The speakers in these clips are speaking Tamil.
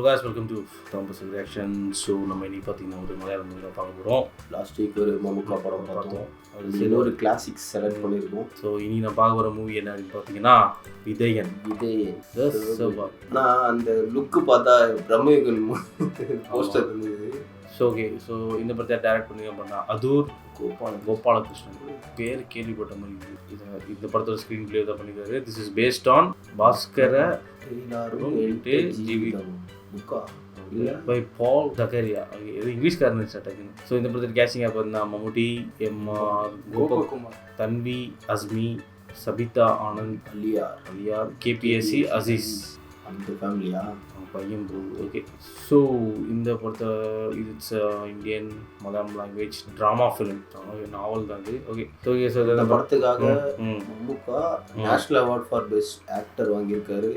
guys, welcome to Thomas Reaction. So நம்ம இன்னைக்கு பார்த்தீங்கன்னா ஒரு மலையாள மூவில பார்க்க போகிறோம். லாஸ்ட் வீக் ஒரு மம்முக்கா படம் பார்த்தோம். அது ஒரு கிளாசிக்ஸ் செலக்ட் பண்ணியிருக்கோம். ஸோ இனி நான் பார்க்க போகிற மூவி என்ன அப்படின்னு பார்த்தீங்கன்னா விதயன். நான் அந்த லுக்கு பார்த்தா பிரம்மயுகன் போஸ்டர் இருந்தது. ஸோ ஓகே, ஸோ இந்த படத்தை டைரக்ட் பண்ணி பண்ணா அதூர் கோபாலகிருஷ்ணன். பேர் கேள்விப்பட்ட மாதிரி இந்த படத்தோட ஸ்க்ரீன் பிளே தான் பண்ணியிருக்காரு. This is based on Bhaskara by Paul டகரியா. இது இங்கிலீஷ்காரன் ஸ்டார்ட். ஸோ இந்த படத்தில் கேஸ்டிங் அப்போ இருந்தால் மம்முட்டி, எம்ஆர், கோபகுமார், தன்வி, அஸ்மி, சபிதா ஆனந்த், அலியார், கேபிஎஸ்சி, அசீஸ். அந்த ஃபேமிலியா பையன் ப்ரோ. ஓகே, ஸோ இந்த படத்தை it's Indian Malayalam language drama film, novel தான் இது. Okay okay. ஸோ இந்த படத்துக்காக Mammukka national award for best actor வாங்கியிருக்காரு.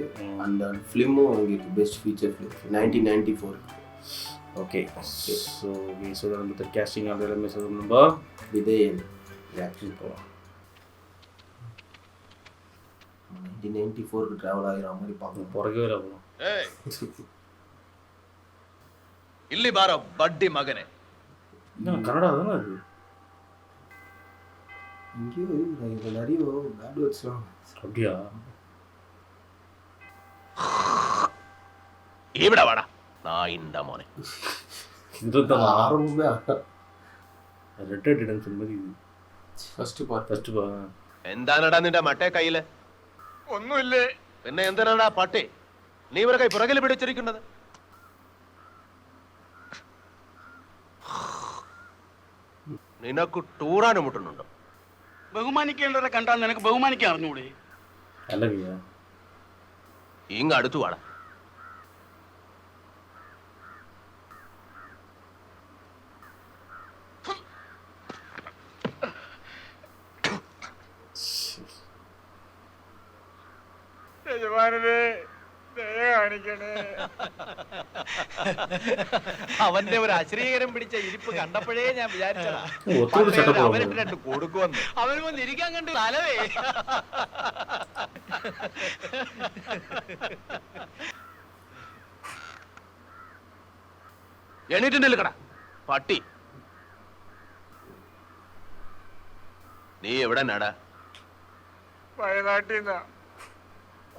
அந்த ஃபிலிமும் வாங்கியிருக்கு best feature film 1994. Okay, so okay. So நம்ம கேஸ்டிங் அந்த எல்லாமே சொல்ல நம்ம விதயன் ரியாக்ஷன் போகலாம். 1994 ட்ராவல் ஆகிற மாதிரி பார்க்கணும். பிறகு வேற போகலாம். ಇಲ್ಲಿ ಬಾರ ಬಡ್ಡಿ ಮಗನೇ. கன்னடா தானே அது? இங்கேயோ இது நிறைய பேட் வேர்ட்ஸ்லாம். அப்படியா? ഇവിടെ വാടാ നായിന്റെ മോനെ. இதுதான் ஆரம்பமே ரெட் டெட் ரிடெம்ப்ஷன் மாதிரி இது. First part. എന്താണടാ നിന്റെ മറ്റേ കയ്യില്? ഒന്നുമില്ലേ. പിന്നെ എന്തിനാടാ പട്ടി നീ ഇവരെ കൈ പുറകിൽ പിടിച്ചിരിക്കുന്നത്? നിനക്ക് ടൂറാനും മുട്ടുന്നുണ്ടോ? ബഹുമാനിക്കേണ്ടവരെ കണ്ടാൽ നിനക്ക് ബഹുമാനിക്കാൻ അറിഞ്ഞൂടെ? അല്ലയ്യ, ഇങ്ങ് അടുത്തു വാടാ. അവന്റെ ഒരു അശ്രീകരം പിടിച്ച ഇരിപ്പ് കണ്ടപ്പോഴേ ഞാൻ വിചാരിച്ചതാ അവനിട്ട് രണ്ട് കൊടുക്കുവന്ന്. അവന് വന്ന് ഇരിക്കാൻ കണ്ടു തലവേ. എണീറ്റുണ്ടല്ലോ കട പട്ടി. നീ എവിടെ നടാ? വയനാട്ടിൽ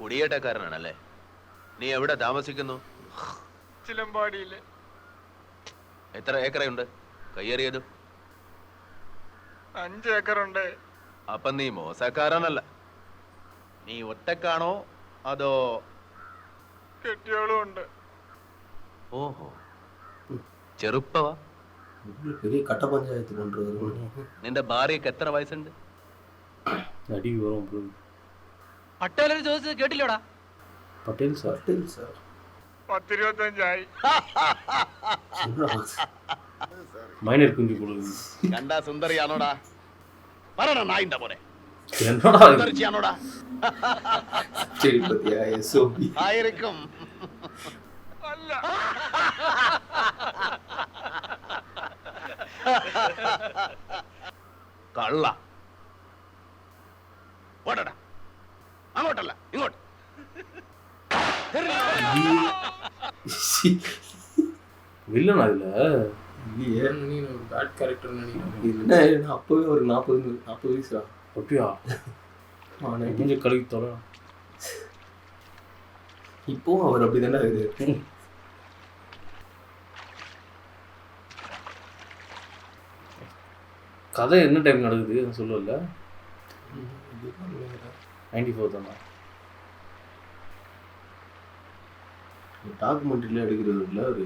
കുടിയേറ്റക്കാരനാണല്ലേ? നീ എവിടെ താമസിക്കുന്നു? ചിലമ്പാടിയില്. എത്ര ഏക്കറുണ്ട് കയ്യേറിയത്? 5 ഏക്കറുണ്ട്. അപ്പൊ നീ മോശക്കാരനല്ല. നീ ഒറ്റക്കാണോ അതോ കെട്ടിയോളും ഉണ്ട്? ഓഹോ, ചെറുപ്പവാ? பெரிய கட்ட பஞ்சாயத்து பண்றது. നിന്റെ ഭാര്യക്ക് എത്ര വയസ്സുണ്ട്? അടി വരും ബ്രോ. പട്ടേലൊരു ചോദിച്ചത് കേട്ടില്ലോടാ? പട്ടേൽ സാർ. 10-25 ആയി. മൈനർ കുഞ്ഞു കൊടുക്കുന്നു. കണ്ടാ സുന്ദരിയാണോടാ? പറയണ നായിന്റെ പോലെ. എന്നോടാ സുന്ദരിയാണോടാ? சரி பத்தியா எஸ்ஓபி ആയിരിക്കും. അല്ല. കള്ള. ഓടടാ. അങ്ങോട്ടല്ല ഇങ്ങോട്ട്. வில்லனா இதுல? இல்லையே, நீ ஒரு பேட் கேரக்டர் நினைக்கிறேன். என்ன அப்பவே ஒரு 40 வயசுடா. அப்படியா? கொஞ்சம் கழுவி தொலை. இப்போ அவர் அப்படிதானே இருக்குது. கதை என்ன டைம் நடக்குது சொல்லல? 94 தானா? டாக்குமெண்ட்ரியில் எடுக்கிறதுல ஒரு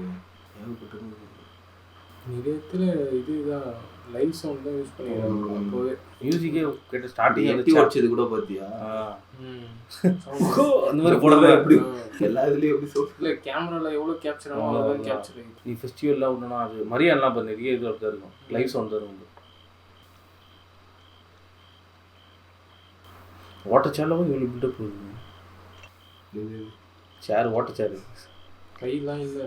ஏகப்பட்ட நிலையத்தில் இதுதான் லைவ் சவுண்ட் தான் யூஸ் பண்ணிடுறாங்க. அப்போவே மியூசிக்கே கேட்ட ஸ்டார்டிங் எட்டி வச்சது கூட பார்த்தியா? அந்த மாதிரி போடவே எப்படி எல்லா இதுலேயும் எப்படி இல்லை கேமராவில் எவ்வளோ கேப்சர் ஆகும் அவ்வளோதான் கேப்சர் ஆகிடும். நீ ஃபெஸ்டிவல்லாம் விடணும், அது மரியாதைலாம் இப்போ நிறைய இது தான் இருக்கும். லைவ் சவுண்ட் தான் உண்டு. வாட்டர் சேரில் இவ்வளோ பில்டப் போகுது. சேர் வாட்டர் சேரு கையெல்லாம் இல்லை.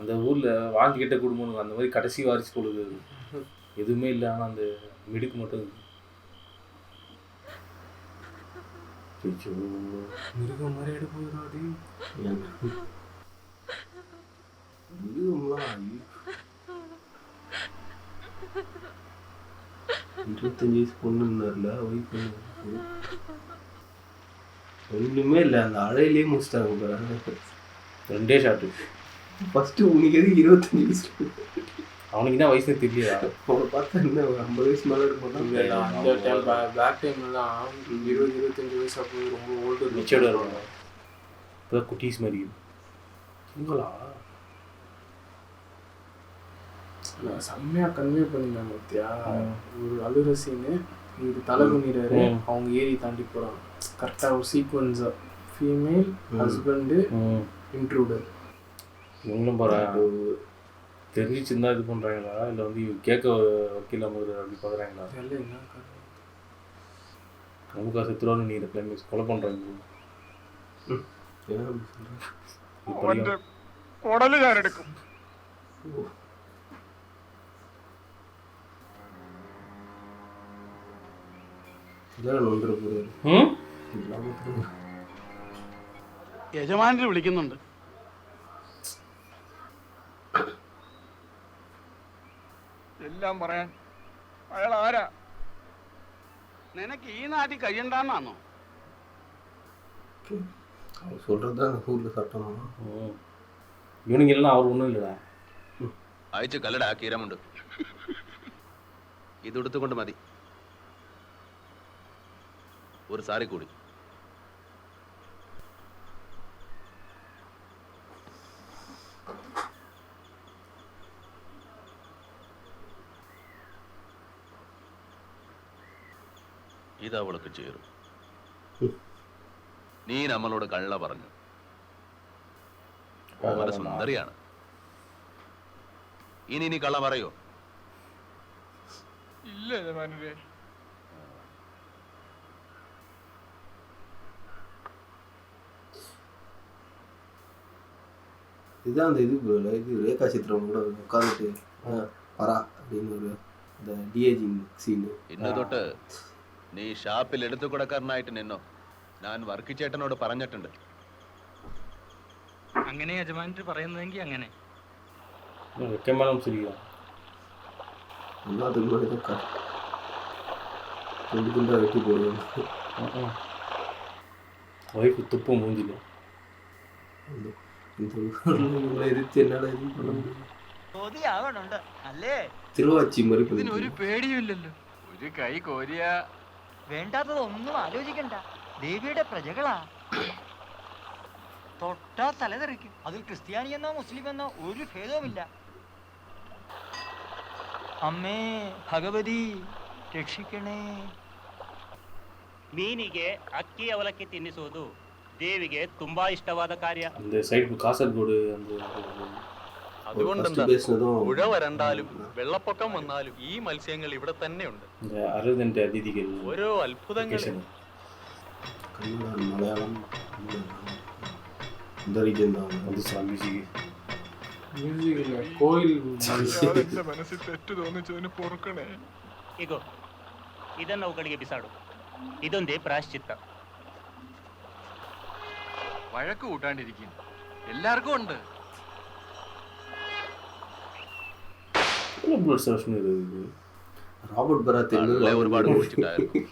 அந்த ஊரில் வாங்கிக்கிட்ட குடும்பம் அந்த மாதிரி கடைசி வாரிசு கொடுக்குது. எதுவுமே இல்லை, ஆனால் அந்த மிடுக்கு மட்டும் இருக்குது. மிருகம் மாதிரி எடுப்போம். இதுலாம் 25 வயசு பொண்ணுன்னார்ல ஒய்ஃப் ஒன்றுமே இல்லை அந்த அழையிலே முடிச்சிட்டாங்க பாரு. 2 ஷாட்டு. ஃபர்ஸ்ட் உனக்கு எதுக்கு 25 வயசு? அவனுக்கு என்ன வயசு தெரியலையா? அவனை பார்த்தா என்ன 50 வயசு மேலே இருப்பான். அந்த டைம் பேக் டைம்லாம் 20-25 வயசு அப்போ ரொம்ப ஓல்டு மிச்சோட வருவாங்க. இப்போ குட்டீஸ் மாதிரி இவங்களா செம்மையா கன்வே பண்ணிருந்தாங்க பார்த்தியா? ஒரு அழுகிற சீனு, இவர் தலை குனிறாரு, அவங்க ஏரி தாண்டி போறாங்க. கரெக்டாக ஒரு சீக்வன்ஸா ஃபீமேல் ஹஸ்பண்டு இன்ட்ரூடர். இவங்களும் பாரு தெரிஞ்சிச்சுருந்தா இது பண்ணுறாங்களா இல்லை வந்து கேட்க வக்கீல் மாதிரி அப்படி பார்க்குறாங்களா? தெரியல என்ன நமக்கு செத்துருவான்னு நீ இதை கிளைமேக்ஸ் கொலை பண்ணுறாங்க. உடலு யார் எடுக்கும்? യജമാനര് വിളിക്കുന്നുണ്ട്. എല്ലാം പറയാൻ അയാൾ ആരാ? നിനക്ക് ഈ നാട്ടിൽ കഴിയണ്ടെന്നാണോ? சொல்றதுதான் ஊர்ல சட்டம். இவனுங்க இல்லைன்னா அவர் ஒன்றும் இல்லைடா. അയച്ചു കല്ലടാ കീരമുണ്ട്. ഇതെടുത്തുകൊണ്ട് മതി. ഒരു സാരി കൂടി. ഇത് അവൾക്ക് ചേരും. നീ നമ്മളോട് കള്ള പറഞ്ഞു. ഓമന സുന്ദരിയാണ്. ഇനി നീ കള്ള പറയോ? ഇല്ല യജമാനരെ. இதுதான் அந்த இது ரேகா சித்திரம் கூட உட்காந்துட்டு பரா அப்படின்னு ஒரு இந்த டிஏஜிங் சீனு. ഇന്ന് തൊട്ട് നീ ഷാപ്പിൽ എടുത്തു കൊടുക്കാരനായിട്ട് നിന്നോ? ഞാൻ വർക്കി ചേട്ടനോട് പറഞ്ഞിട്ടുണ്ട്. അങ്ങനെ യജമാനര് പറയുന്നതെങ്കിൽ അങ്ങനെ. வெக்கமானம் சரியா எல்லாத்துக்கு முன்னாடி தான் துண்டு துண்டாக வெட்டி போடுவாங்க. ஒய்ஃபு துப்பு மூஞ்சில എരിച്ച് എன்னால എതും பண்ண முடியும். അല്ലേ? തിരുവാച്ചി മറി ഇതിനൊരു പേടിയുമില്ലല്ലോ. ഒരു കൈ കോരിയ വേണ്ടാത്തതൊന്നും ആലോചിക്കണ്ട. ദേവിയുടെ പ്രജകളാ. തൊട്ടാ തലതെറിക്കും. അതിൽ ക്രിസ്ത്യാനിയെന്നോ മുസ്ലിമെന്നോ ഒരു ഭേദവുമില്ല. ಅಮ್ಮೇ ಭಗವತಿ ರಕ್ಷಿಕಣೆ. ಮೀನಿಗೆ ಅಕ್ಕಿ ಅವಲಕ್ಕಿ ತಿನ್ನಿಸುವುದು ದೇವಿಗೆ ತುಂಬಾ ಇಷ್ಟವಾದ ಕಾರ್ಯ. அந்த சைடு காசர்கோடு அந்த അതുകൊണ്ടെന്താ പുഴ വരണ്ടാലും വെള്ളപ്പൊക്കം വന്നാലും ഈ മത്സ്യങ്ങൾ ഇവിടെ തന്നെ ഉണ്ട്. இந்த அறுபது அதிதிகள் ഓരോ അത്ഭുതങ്ങൾ. കന്നഡ മലയാളം இந்த ரீஜன் தான் வந்து மியூசிக் ಮ್ಯೂಸಿಕ್ ಇಲ್ಲ ಕೋಯಿಲ್ എന്റെ മനസ്സിൽ തെറ്റ് തോന്നിച്ചതിന് പൊറുക്കണേ. ಇಗೋ ಇದನ್ನು ಅವುಗಳಿಗೆ ಬಿಸಾಡು. ಇದೊಂದೇ ಪ್ರಾಯಶ್ಚಿತ್ತ. വഴക്ക് കൂട്ടാണ്ടിരിക്കും. എല്ലാവർക്കും ഉണ്ട്. ബ്ലഡ് സെഷൻ ഇത് ராபர்ட் பராத் കള്ളെ ഒരുപാട് കുടിച്ചിട്ടായിരുന്നു.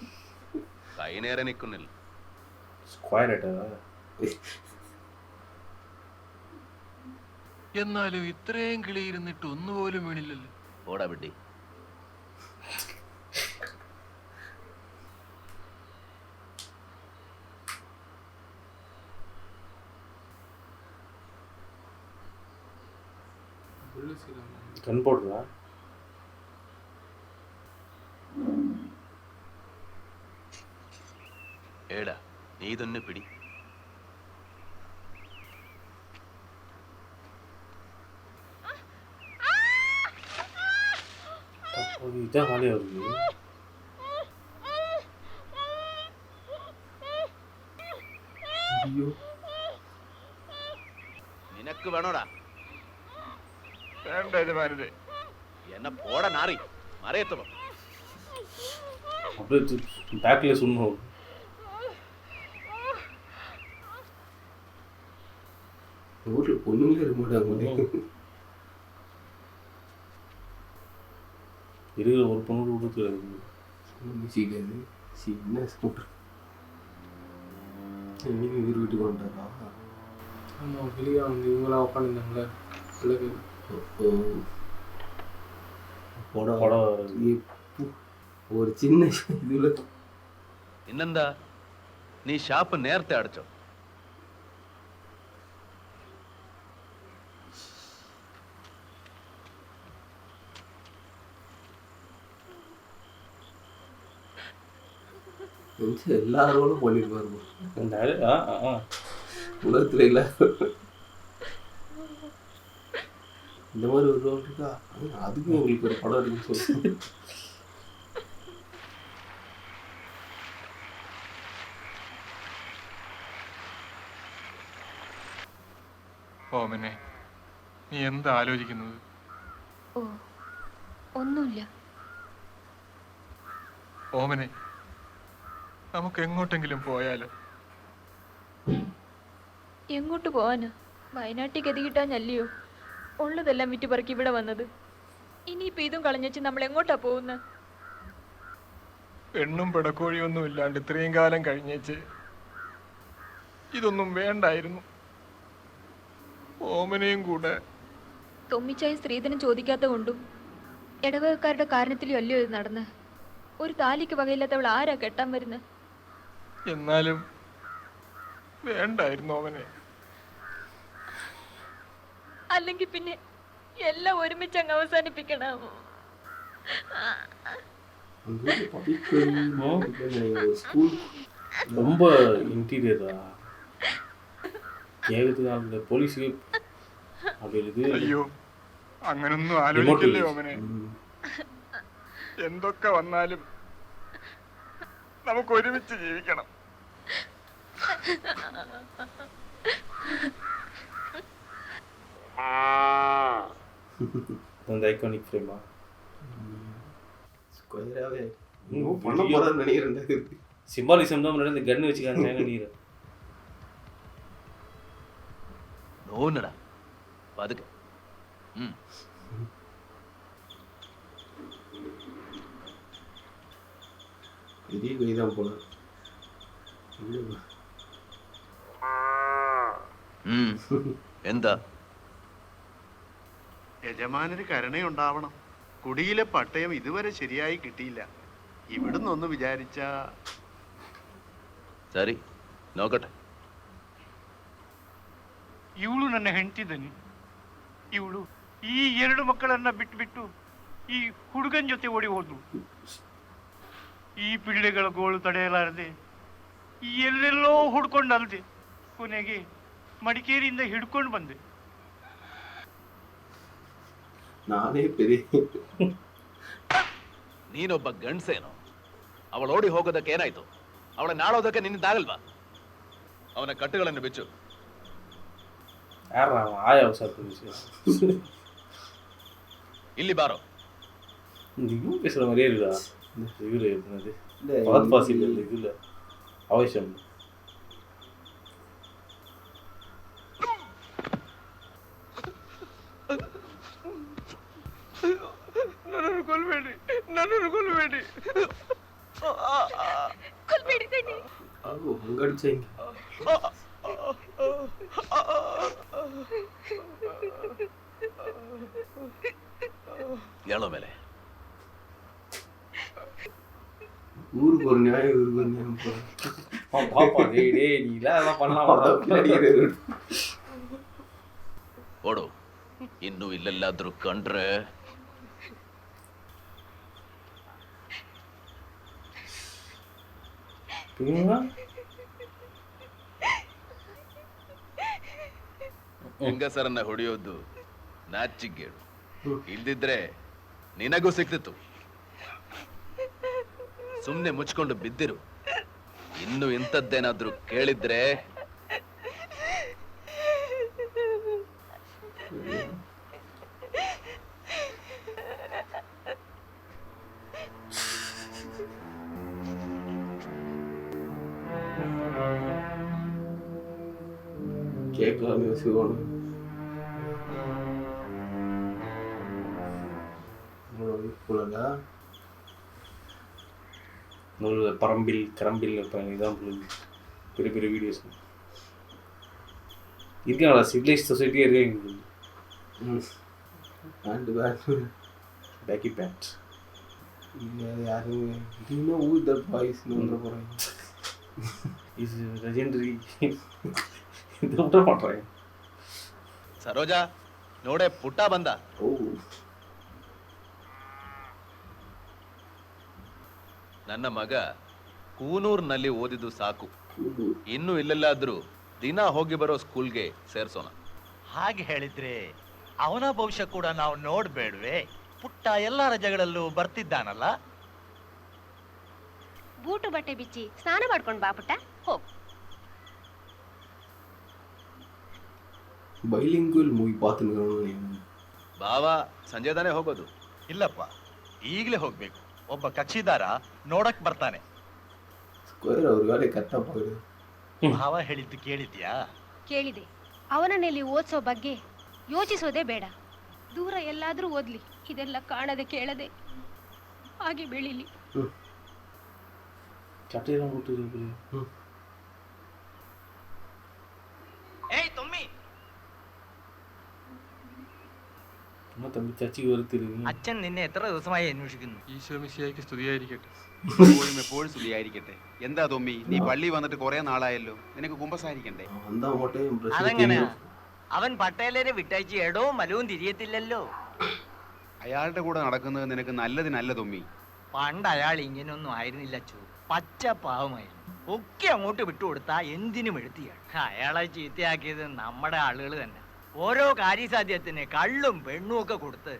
കൈ നേരെ നിൽക്കുന്നില്ല. സ്ക്വയർ ആയിട്ടാ എന്നാലും ഇത്രയും കിളിയിരുന്നിട്ട് ഒന്നുപോലും വീണില്ലല്ലോ. ഓടാ വിട്ടി. கண் போடுறா ഏടാ നീ തന്നെ പിടി. இதான் வேலையா வருது. നിനക്ക് വേണോടാ? വേണ്ട യജമാനരെ. എന്നെ പോടാ നാറി. മറയത്തുമോ அப்படியே பேக்ல சுண்ணணும். ஊரில் பொண்ணுங்களே இருக்க மாட்டாங்க. இருக்கிற ஒரு பொண்ணு விடுறது கிடையாது. மியூசிக்காது சின்ன ஸ்கூட்டர் இன்னைக்கு இவர் வீட்டுக்கு வந்துட்டாரா? ஆமாம், வெளியே வந்து இவங்களாம் உட்காந்துருந்தாங்களே பிள்ளைகள். படம் ஒரு சின்ன இதுல ಇನ್ನಂದ ನೀ ಶಾಪ್ ನೇರ್ತೆ ಅಡಚೋ எல்லாரும் பண்ணிருப்பாரு உலகத்துல இல்ல இந்த மாதிரி ஒரு ரோல் இருக்கா? அதுக்கும் உங்களுக்கு ஒரு படம் இருக்குன்னு சொல்லுங்க. ഓമനെ നീ എന്താ ആലോചിക്കുന്നത്? ഓ ഒന്നുമില്ല. ഓമനെ നമുക്ക് എങ്ങോട്ടെങ്കിലും പോയാലോ? എങ്ങോട്ട് പോവാനാ? വയനാട്ടിൽ ഗതികിട്ടാഞ്ഞല്ലയോ ഉള്ളതെല്ലാം വിറ്റുപറക്കി ഇവിടെ വന്നത്. ഇനിയിപ്പോ ഇതും കളഞ്ഞേച്ച് നമ്മൾ എങ്ങോട്ടാ പോകുന്നത്? പെണ്ണും പിടക്കോഴിയൊന്നും ഇല്ലാണ്ട് ഇത്രയും കാലം കഴിഞ്ഞേച്ച് ഇതൊന്നും വേണ്ടായിരുന്നു. ഓമനയും കൂടെ തൊമ്മിച്ചായ സ്ത്രീധനം ചോദിക്കാത്ത കൊണ്ടും ഇടവകക്കാരുടെ കാരണത്തിലും അല്ലയോ ഇത് നടന്ന്. ഒരു താലിക്ക് വകയില്ലാത്തവൾ ആരാ കെട്ടാൻ വരുന്നത്? എന്നാലും വേണ്ടായിരുന്നു ഓമനെ. അല്ലെങ്കിൽ പിന്നെ എല്ലാം ഒരുമിച്ച് അങ്ങ് അവസാനിപ്പിക്കണമോ? ரொம்ப இன்டீரியரா കേരളത്തിൽ പോലീസ് அப்படி இருக்கு. അയ്യോ അങ്ങനൊന്നും ആലോചിക്കല്ലേ ഓമനെ. എന്തൊക്കെ വന്നാലും നമുക്ക് ഒരുമിച്ച് ജീവിക്കണം. அந்த ஐகானிக் ஃப்ரேமா ஸ்கொயராவே பண்ண போறேன்னு நினைக்கிறேன். சிம்பாலிசம் தான் முன்னாடி இந்த கன்னு வச்சுக்காங்க நீர் ನೋನಡ ಬದುಕ பெரிய கைதான் போல. എന്താ യജമാനൊരു കരുണയുണ്ടാവണം. കുടിയിലെ പട്ടയം ഇതുവരെ ശരിയായി കിട്ടിയില്ല. ഇവിടുന്നൊന്ന് വിചാരിച്ച ಸರಿ ನೋಕട്ടെ. ಇವಳು ನನ್ನ ಹೆಂಡತಿದನಿ. ಇವಳು ಈ 2 ಮಕ್ಕಳನ್ನ ಬಿಟ್ಟು ಈ ಹುಡುಗನ ಜೊತೆ ಓಡಿ ಹೋದ್ಲು. ಈ ಪಿಳ್ಳೆಗಳ ಗೋಳು ತಡೆಯಲಾರದೆ ಎಲ್ಲೆಲ್ಲೋ ಹುಡ್ಕೊಂಡು ಅಲ್ದೆ ಕೊನೆಗೆ ಮಡಿಕೇರಿಯಿಂದ ಹಿಡ್ಕೊಂಡು ಬಂದೆ. ನಾನೇ பெரிய ನೀನೊಬ್ಬ ಗಂಡಸೇನೋ. ಅವಳು ಓಡಿ ಹೋಗೋದಕ್ಕೆ ಏನಾಯ್ತು? ಅವಳ ನಾಳೋದಕ್ಕೆ ನಿನ್ನಿಂದಾಗಲ್ವಾ? ಅವನ ಕಟ್ಟುಗಳನ್ನು ಬಿಚ್ಚು. யாரா ஆயா சார் ಇಲ್ಲಿ ಬಾರೋ. இவங்க பேசுகிற மாதிரியே இருக்குதா? இவர் என்னது பகத் பாசில் இல்லை இதில் அவசியம். ನನ್ನನ್ನು ಕೊಲ್ಬೇಡಿ, ನನ್ನನ್ನು ಕೊಲ್ಬೇಡಿ. ಹಂಗಡಿಸಂಗೆ ಹೇಳೋ ಮೇಲೆ ஊருக்கு ஒரு நியாயம், ஊருக்கு ஒரு நியாயம். பாப்பா டேய் டேய் நீ இதெல்லாம் பண்ணலாம். ಓಡು. ಇನ್ನು ಇಲ್ಲೆಲ್ಲಾದ್ರೂ ಕಂಡ್ರೆ ಹೆಂಗಸರನ್ನ ಹೊಡೆಯೋದು ನಾಚಿಗೇಡು. ಇಲ್ದಿದ್ರೆ ನಿನಗೂ ಸಿಕ್ತಿತ್ತು. ಸುಮ್ನೆ ಮುಚ್ಕೊಂಡು ಬಿದ್ದಿರು. ಇನ್ನು ಇಂಥದ್ದೇನಾದ್ರೂ ಕೇಳಿದ್ರೆ கேட்கலாம் யோசிக்கணும். இவ்வளோ யூடியூபரா? ஒரு பரம்பில் கரம்பில் இருப்பாங்க, இதான் பெரிய பெரிய வீடியோஸ் இருக்காங்களா? சிவிலைஸ் சொசைட்டியே இருக்கு. பேண்ட் பேண்ட் பேக்கி பேண்ட் யாரு இன்னும் ஊர் தட் பாய்ஸ்னு வந்துட போகிறாங்க. Is legendary. இது விட மாட்டேன். ಸರೋಜಾ ನೋಡೆ ಪುಟ್ಟ ಬಂದ. ಓ ನನ್ನ ಮಗ ಕೂನೂರ್ನಲ್ಲಿ ಓದಿದ್ದು ಸಾಕು, ಇನ್ನು ಇಲ್ಲೆಲ್ಲಾದ್ರೂ ದಿನ ಹೋಗಿ ಬರೋ ಸ್ಕೂಲ್ಗೆ ಸೇರ್ಸೋಣ. ಹಾಗೆ ಹೇಳಿದ್ರೆ ಅವನ ಭವಿಷ್ಯ ಕೂಡ ನಾವು ನೋಡ್ಬೇಡ್ವೆ? ಪುಟ್ಟ ಎಲ್ಲ ರಜೆಗಳಲ್ಲೂ ಬರ್ತಿದ್ದಾನಲ್ಲ. ಬೂಟು ಬಟ್ಟೆ ಬಿಚ್ಚಿ ಸ್ನಾನ ಮಾಡ್ಕೊಂಡು ಬಾ ಪುಟ್ಟ, ಹೋಗ್. ಬೈಲಿಂಗ್ವಲ್ ಮೂವಿ பார்த்துன்னு ಬಾವ ಸಂಜೆ ತಾನೇ ಹೋಗೋದು? ಇಲ್ಲಪ್ಪ, ಈಗಲೇ ಹೋಗ್ಬೇಕು. ಒಬ್ಬ ಕಕ್ಷಿದಾರ ನೋಡಕ್ ಬರ್ತಾನೆ. ಸ್ಕ್ವೇರ್ ಅವ್ರ ಗಾಡಿ ಕರೆಕ್ಟಾಗಿ ಹೋಗಿದ್ರು. ಭಾವ ಹೇಳಿದ್ದು ಕೇಳಿದ್ಯಾ? ಕೇಳಿದೆ. ಅವನನ್ನಲ್ಲಿ ಓದಿಸೋ ಬಗ್ಗೆ ಯೋಚಿಸೋದೇ ಬೇಡ. ದೂರ ಎಲ್ಲಾದ್ರೂ ಓದ್ಲಿ, ಇದೆಲ್ಲ ಕಾಣದೆ ಕೇಳದೆ ಹಾಗೆ ಬೆಳೀಲಿ. சட்டையெல்லாம் போட்டு ಏಯ್ ತೊಮ್ಮಿ, എന്നാ തമ്പി ചച്ചിക്ക് വെറുത്തിരുന്നു. അച്ഛൻ നിന്നെ എത്ര ദിവസമായി അന്വേഷിക്കുന്നു. ഈശോമിശിഹായ്ക്ക് സ്തുതിയായിരിക്കട്ടെ. എപ്പോഴും സ്തുതിയായിരിക്കട്ടെ. എന്താ തൊമ്മി, നീ പള്ളി വന്നിട്ട് കുറെ നാളായല്ലോ, നിനക്ക് കുമ്പസാരിക്കണ്ടേ? വന്നാ അങ്ങോട്ടേ impress അതെങ്ങനെയാ? ചെയ്യും. അവൻ പട്ടേലരെ വിട്ടയച്ച് എടവും മലവും തിരിയത്തില്ലല്ലോ. അയാളുടെ കൂടെ നടക്കുന്നത് നിനക്ക് നല്ലതിനല്ല തൊമ്മി. പണ്ട് അയാൾ ഇങ്ങനെയൊന്നും ആയിരുന്നില്ല അച്ചു. പച്ച പാവമായിരുന്നു. ഒക്കെ അങ്ങോട്ട് വിട്ടുകൊടുത്താ എന്തിനും എഴുത്തിയാണ്. അയാളെ ചീത്തയാക്കിയത് നമ്മുടെ ആളുകൾ തന്നെ. ഓരോ കാര്യസാധ്യത്തിന് കള്ളും പെണ്ണും ഒക്കെ കൊടുത്ത്.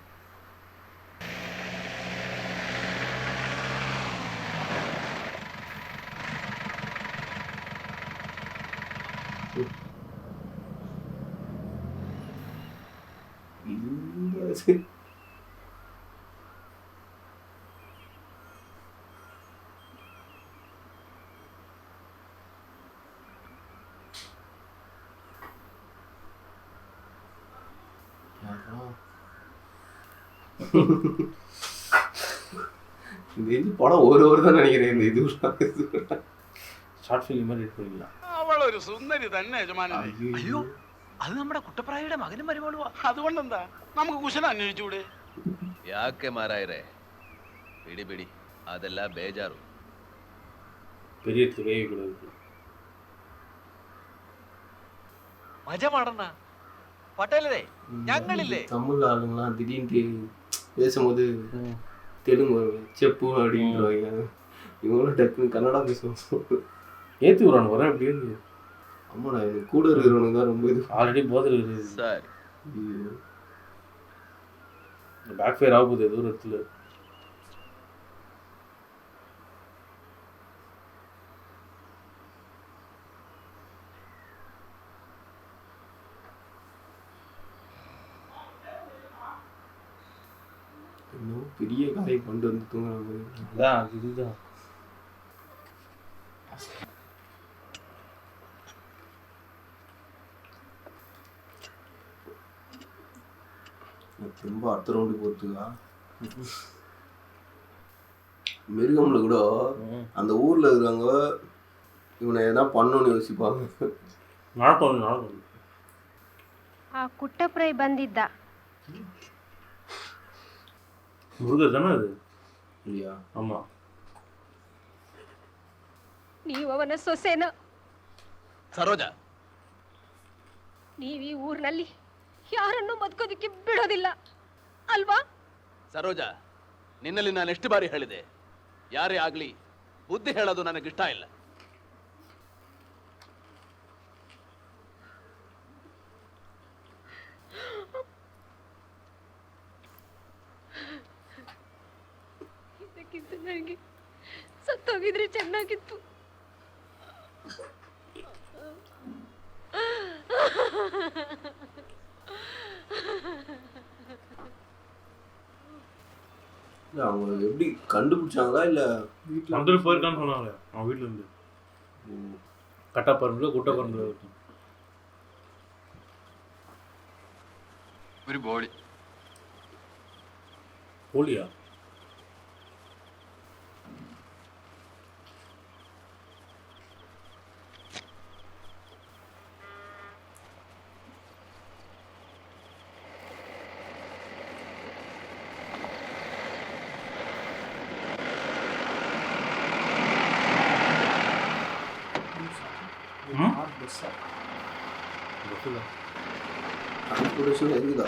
இந்த இந்த படம் ஒரு தான் நினைக்கிறேன். இந்த இது ഷോർട്ട് ഫിലിം மாதிரி എഡിറ്റ് பண்ணிக்கலாம். അവളൊരു സുന്ദരി തന്നെ യജമാനനെ. അയ്യോ, അത് നമ്മുടെ കുട്ടപ്രായയുടെ മകനും മരുമകളുവാ. അതുകൊണ്ടെന്താ, നമുക്ക് കുശലം അന്വേഷിച്ചൂടെ? ಯಾಕೆ ಮಾರಾಯರೆ, ಬಿಡಿ ಬಿಡಿ, ಅದೆಲ್ಲ ಬೇಜಾರು. பெரிய இடத்துல வேவி கூட இருக்கு. മജ മാടണ്ണ പട്ടേലരെ, ഞങ്ങളില്ലേ? தமிழ் ஆளுங்களாம் திடீர்னு பேசும்போது தெலுங்கு செப்பு அப்படின்றாங்க. இவங்களும் டக்குன்னு கன்னடா பேசுவாங்க. ஏற்றி விடுறானு வர எப்படி இருக்கு. ஆமாடா, எனக்கு கூட இருக்கிறவனுக்கு தான் ரொம்ப இது. ஆல்ரெடி போதில் இருக்குது. ಸರಿ, பேக் ஃபயர் ஆகுது ஏதோ ஒரு இடத்துல. இன்னும் பெரிய கதையை கொண்டு வந்து தூங்குறாங்க. அதான் இதுதான். திரும்ப அடுத்த ரவுண்டு போத்துக்கா. மிருகம்ல கூட அந்த ஊர்ல இருக்கிறவங்க இவனை எதனா பண்ணணும்னு யோசிப்பாங்க. நடக்கும். ಆ ಕುಟ್ಟಪ್ರೈ ಬಂದಿದ್ದ. முருகர் தானே அது? இல்லையா? ஆமா. ನೀವು ಅವನ ಸೊಸೆನ. ಸರೋಜಾ, ನೀವು ಈ ಊರಿನಲ್ಲಿ ಯಾರನ್ನೂ ಬದುಕೋದಕ್ಕೆ ಬಿಡೋದಿಲ್ಲ ಅಲ್ವಾ? ಸರೋಜಾ, ನಿನ್ನಲ್ಲಿ ನಾನು ಎಷ್ಟು ಬಾರಿ ಹೇಳಿದೆ, ಯಾರೇ ಆಗ್ಲಿ ಬುದ್ಧಿ ಹೇಳೋದು ನನಗಿಷ್ಟ ಇಲ್ಲ. ಇದಕ್ಕಿಂತ ನನಗೆ ಸತ್ತೋಗಿದ್ರೆ ಚೆನ್ನಾಗಿತ್ತು. அவங்க எப்படி கண்டுபிடிச்சாங்களா இல்ல வீட்டில் வந்துட்டு போயிருக்கான்னு சொன்னாங்க. அவன் வீட்டில் இருந்து கட்டப்பரம்புல குட்டப்பரம்புல இருக்கும். ഒരു ബോഡി. போலியா? பஸ்ஸா டிரான்ஸ்போர்ட்டேஷன் இருக்குதா?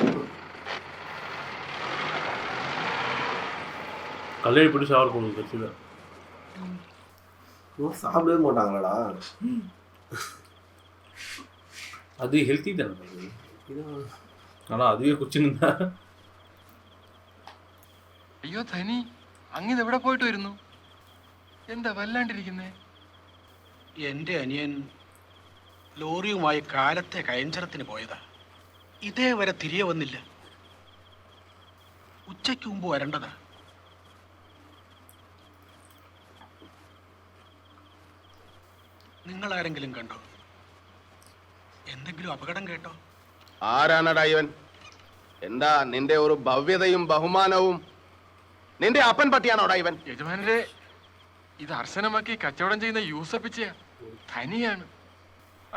கல்லடி போட்டு ஷவர் போடுது கட்சியில். சாப்பிடவே மாட்டாங்களாடா? அது ஹெல்த்தி தானே. ஆனால் அதுவே കുച്ചിന്. അയ്യോ ധനി, അങ്ങിത് എവിടെ പോയിട്ട് വരുന്നു? എന്താ വല്ലാണ്ടിരിക്കുന്നേ? എൻ്റെ അനിയൻ ലോറിയുമായി കാലത്തെ കയഞ്ചരത്തിന് പോയതാ. ഇതേവരെ തിരികെ വന്നില്ല. ഉച്ചയ്ക്ക് മുമ്പ് വരേണ്ടതാ. നിങ്ങൾ ആരെങ്കിലും കണ്ടോ? എന്തെങ്കിലും അപകടം കേട്ടോ? ആരാണടാ ഇവൻ? എന്താ നിന്റെ ഒരു ഭവ്യതയും ബഹുമാനവും? നിന്റെ അപ്പൻ പട്ടിയാണോടാ ഇവൻ? യജമാനരെ, ഇത് അർശനമാക്കി കച്ചവടം ചെയ്യുന്ന യൂസഫിച്ചയാ. ധനിയാണ്.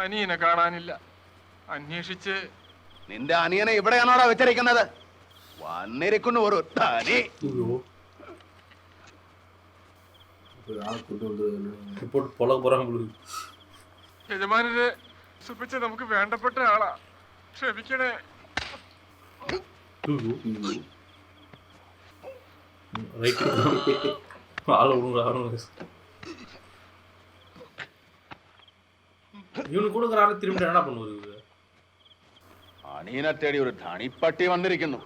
അനിയനെ കാണാനില്ല. അന്വേഷിച്ച് നിന്റെ അനിയനെ ഇവിടെയാണോടാ വെച്ചിരിക്കുന്നത്? വന്നിരിക്കുന്നു ഒരു ധനി. ഇപ്പോൾ പൊളക പോറാൻ. യജമാനരെ, സുപ്പിച്ച നമുക്ക് വേണ്ടപ്പെട്ട ആളാ. ക്ഷമിക്കണേ. ഇവന് കൊടുക്കുறாரு திரும்ப என்ன பண்ணுவது? അനിയനെ തേടി ഒരു ധണിപ്പട്ടി വന്നിരിക്കുന്നു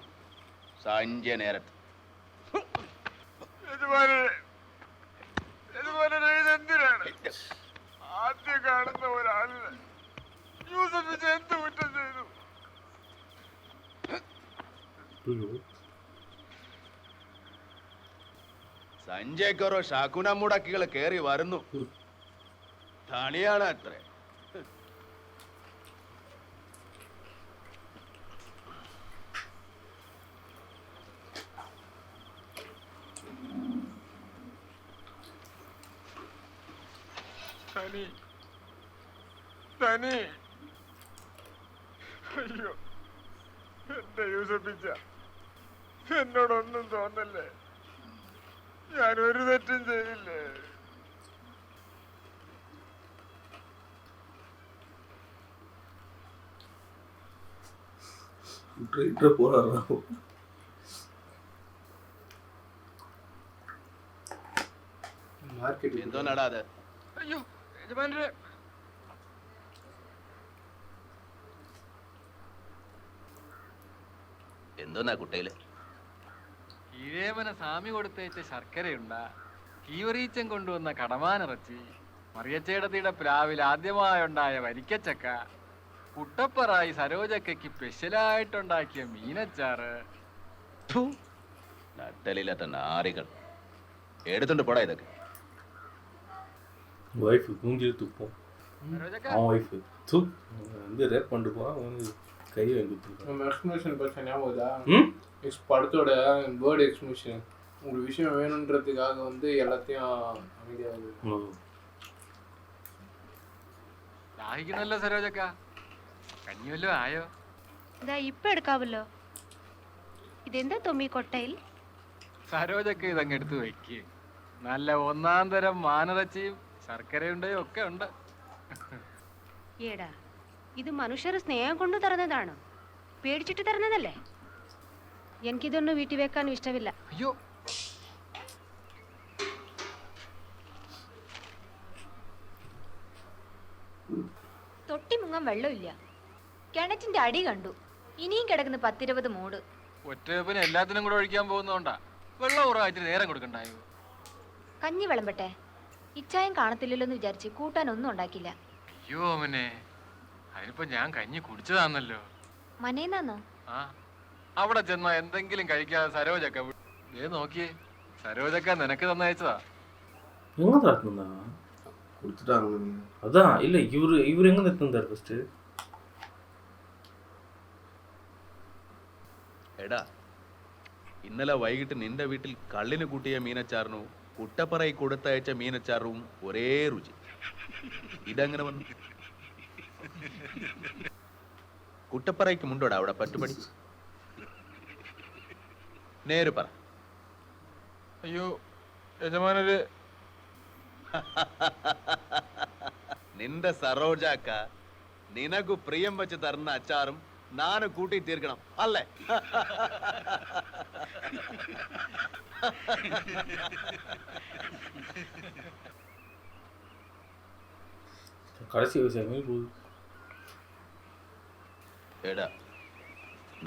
സഞ്ജയ നേരത്ത്. യജമാനരെ, യജമാനരെ, ഇതെന്തിനാണ്? ആദ്യം കാണുന്ന ഒരാളിന് യൂസഫിച്ച എന്ത് കുറ്റം ചെയ്തു? സഞ്ജയ്ക്ക് ഓരോ ശകുന മുടക്കികൾ കയറി വരുന്നു. ധണിയാണ് അത്രേ. ധനി, ധനി, അയ്യോ എന്റെ യൂസഫിച്ച, എന്നോടൊന്നും തോന്നല്ലേ. ഞാൻ ഒരു തെറ്റും ചെയ്തില്ലേ. போறாரா? മാർക്കറ്റ് എന്തോ നടാത്? അയ്യോ യജമാനരെ, എന്തോന്നാ കുട്ടയില്? ഇഴേമന സ്വാമി കൊടുത്തേച്ച ശർക്കരയുണ്ട, കീവറീച്ചൻ കൊണ്ടുവന്ന കടമാനിറച്ചി, മറിയച്ചേടത്തിയുടെ പ്ലാവിൽ ആദ്യമായുണ്ടായ വരിക്കച്ചക്ക, കുട്ടപ്പറായി സരോജക്കയ്ക്ക് സ്പെഷ്യലായിട്ടുണ്ടാക്കിയ മീനച്ചാറ്. നട്ടലില്ലാത്ത നാറികൾ. എടുത്തുണ്ട് പോടാ ഇതൊക്കെ. வைஃப் மூஞ்சில் துப்போம். സരോജക്ക, அவன் வைஃப் தூ வந்து ரேப் பண்ணிட்டு போகிறான். அவன் கை வாங்கி கொடுத்துருக்கான். நம்ம எக்ஸ்பிளேஷன் பற்றி ஞாபகம்தா? ம் படத்தோட வேர்டு எக்ஸ்பிளேஷன் உங்களுக்கு விஷயம் வேணுன்றதுக்காக வந்து எல்லாத்தையும் அமைதியாகுது. ദാഹിക്കുന്നല്ലോ സരോജക്ക, കഞ്ഞി വല്ലതും ആയോ? ഇപ്പൊ എടുക്കാവല്ലോ. ഇതെന്താ തൊമ്മി കൊട്ടയിൽ? സരോജക്ക ഇതങ്ങ് എടുത്ത് വെക്ക്. നല്ല ഒന്നാം തരം മാനിറച്ചിയും ശർക്കരയുണ്ടയും ഒക്കെ ഉണ്ട്. ഏടാ, ഇത് മനുഷ്യർ സ്നേഹം കൊണ്ട് തരുന്നതാണ്, പേടിച്ചിട്ട് തരുന്നതല്ലേ. എനിക്കിതൊന്നും വീട്ടിൽ വെക്കാനും ഇഷ്ടമില്ല. അയ്യോ, തൊട്ടി മുങ്ങാൻ വെള്ളമില്ല. കിണറ്റിന്റെ അടി കണ്ടു. ഇനിയും കിടക്കുന്ന 10-20 മൂട്. ഒറ്റപ്പിന് എല്ലാത്തിനും കൂടെ ഒഴിക്കാൻ പോകുന്നോണ്ടാ. വെള്ളം ഉറവായിട്ട് നേരം കൊടുക്കണ്ടായോ? കഞ്ഞി വിളമ്പട്ടെ? ഇച്ചായം കാണത്തില്ലല്ലോ എന്ന് വിചാരിച്ച് കൂട്ടാനൊന്നും ഉണ്ടാക്കില്ല. അയ്യോ അമ്മനെ, അതിനിപ്പോ ഞാൻ കഞ്ഞി കുടിച്ചതാന്നല്ലോ. മനേന്നാന്നോ? ആ, അവിടെ ചെന്നാ എന്തെങ്കിലും കഴിക്കാതെ സരോജക്ക നോക്കിയേ. സരോജക്ക നിനക്ക് തന്നയച്ചതാ. கொடுத்துட்டாங்க. அதான் இல்லை, இவர் எங்கே நிறுத்திருந்தார் ஃபஸ்ட்டு? എടാ, ഇന്നലെ വൈകിട്ട് നിന്റെ വീട്ടിൽ കള്ളിന് കൂട്ടിയ മീനച്ചാറിനും കുട്ടപ്പറയി കൊടുത്തയച്ച മീനച്ചാറും ഒരേ രുചി. ഇതെങ്ങനെ വന്നു? കുട്ടപ്പറയ്ക്ക് മുണ്ടോടാ അവിടെ പറ്റുപടി? നേര് പറ. അയ്യോ യജമാനര്, നിന്റെ സരോജാക്ക നിനക്ക് പ്രിയം വെച്ച് തരുന്ന അച്ചാറും നാനും കൂട്ടി തീർക്കണം അല്ലേ? கடைசி விவசாயமே போகுது. എടാ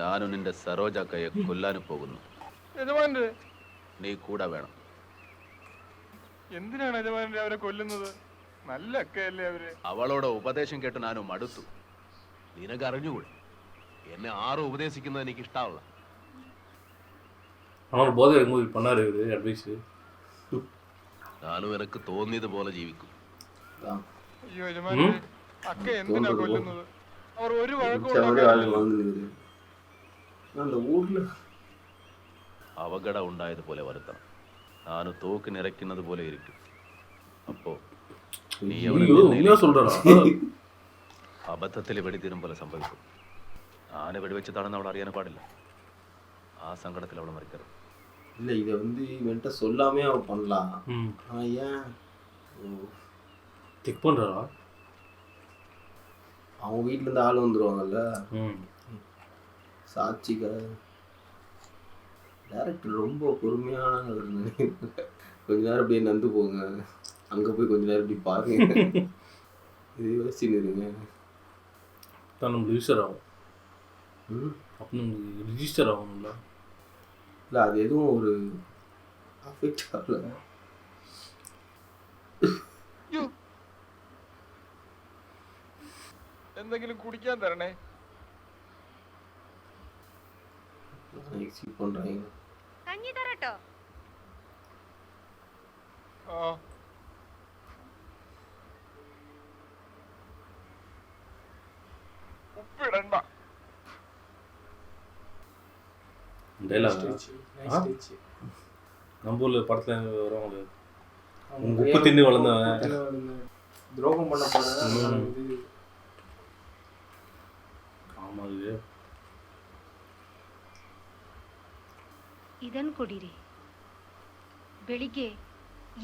നാനും നിന്റെ സരോജാക്കയെ കൊല്ലാനും പോകുന്നു. യജമാനരെ, നീ കൂടെ വേണം. എന്തിനാണ് യജമാനരെ അവരെ കൊല്ലുന്നത്? നല്ല അക്കയല്ലേ അവര്. അവളോട് ഉപദേശം കേട്ട് നാനും മടുത്തു. നിനക്ക് അറിഞ്ഞുകൂടെ, എന്നെ ആരും ഉപദേശിക്കുന്നത് എനിക്ക് ഇഷ്ടമല്ല. அவனுக்கு போதை இருக்கும்போது பண்ணாரு இது அட்வைஸு. നാനും എനക്ക് തോന്നിയത് പോലെ ജീവിക്കും. അയ്യോ യജമാനരെ, അക്ക എന്തിനാ കൊല്ലുന്നത്? അവർ ഒരു അപകടം ഉണ്ടായതുപോലെ വരുത്തണം. നാനും തോക്ക് നിറയ്ക്കുന്നത് പോലെ ഇരിക്കും. അപ്പോ നീ അബദ്ധത്തിൽ വെടിതീരും പോലെ സംഭവിക്കും. ആന വെടിവെച്ചതാണെന്ന് അവൾ അറിയാൻ പാടില്ല. ആ സങ്കടത്തിൽ അവൾ മറിക്കരുത്. இல்லை இதை வந்து இவன்ட்ட சொல்லாமே அவன் பண்ணலாம். ஏன் திக் பண்ணுறா? அவங்க வீட்டிலேருந்து ஆள் வந்துடுவாங்கல்ல, சாட்சிக்க டேரக்டர் ரொம்ப பொறுமையான கொஞ்ச நேரம் அப்படியே நந்து போங்க, அங்கே போய் கொஞ்ச நேரம் இப்படி பாருங்க, இது யோசிச்சுன்னு இருங்க. தான் நம்மளுக்கு ரிஜிஸ்டர் ஆகும். அப்போ நம்மளுக்கு ரிஜிஸ்டர் ஆகணும்ல. இல்லை அது எதுவும் ஒரு அஃபெக்ட் ஆகல. എന്തെങ്കിലും കുടിക്കാൻ തരണേ. எக்ஸிட் பண்ணுறாங்க. കഞ്ഞി തരട്ടോ? ആ ഉപ്പിടണ്ട. நம்ம ஊரில் படத்தில் வரவங்க உப்பு தின்னு வளர்ந்தவன் துரோகம் பண்ண போறேன். ஆமாம் இது ಇದನ್ ಕುಡೀರಿ. ಬೆಳಿಗ್ಗೆ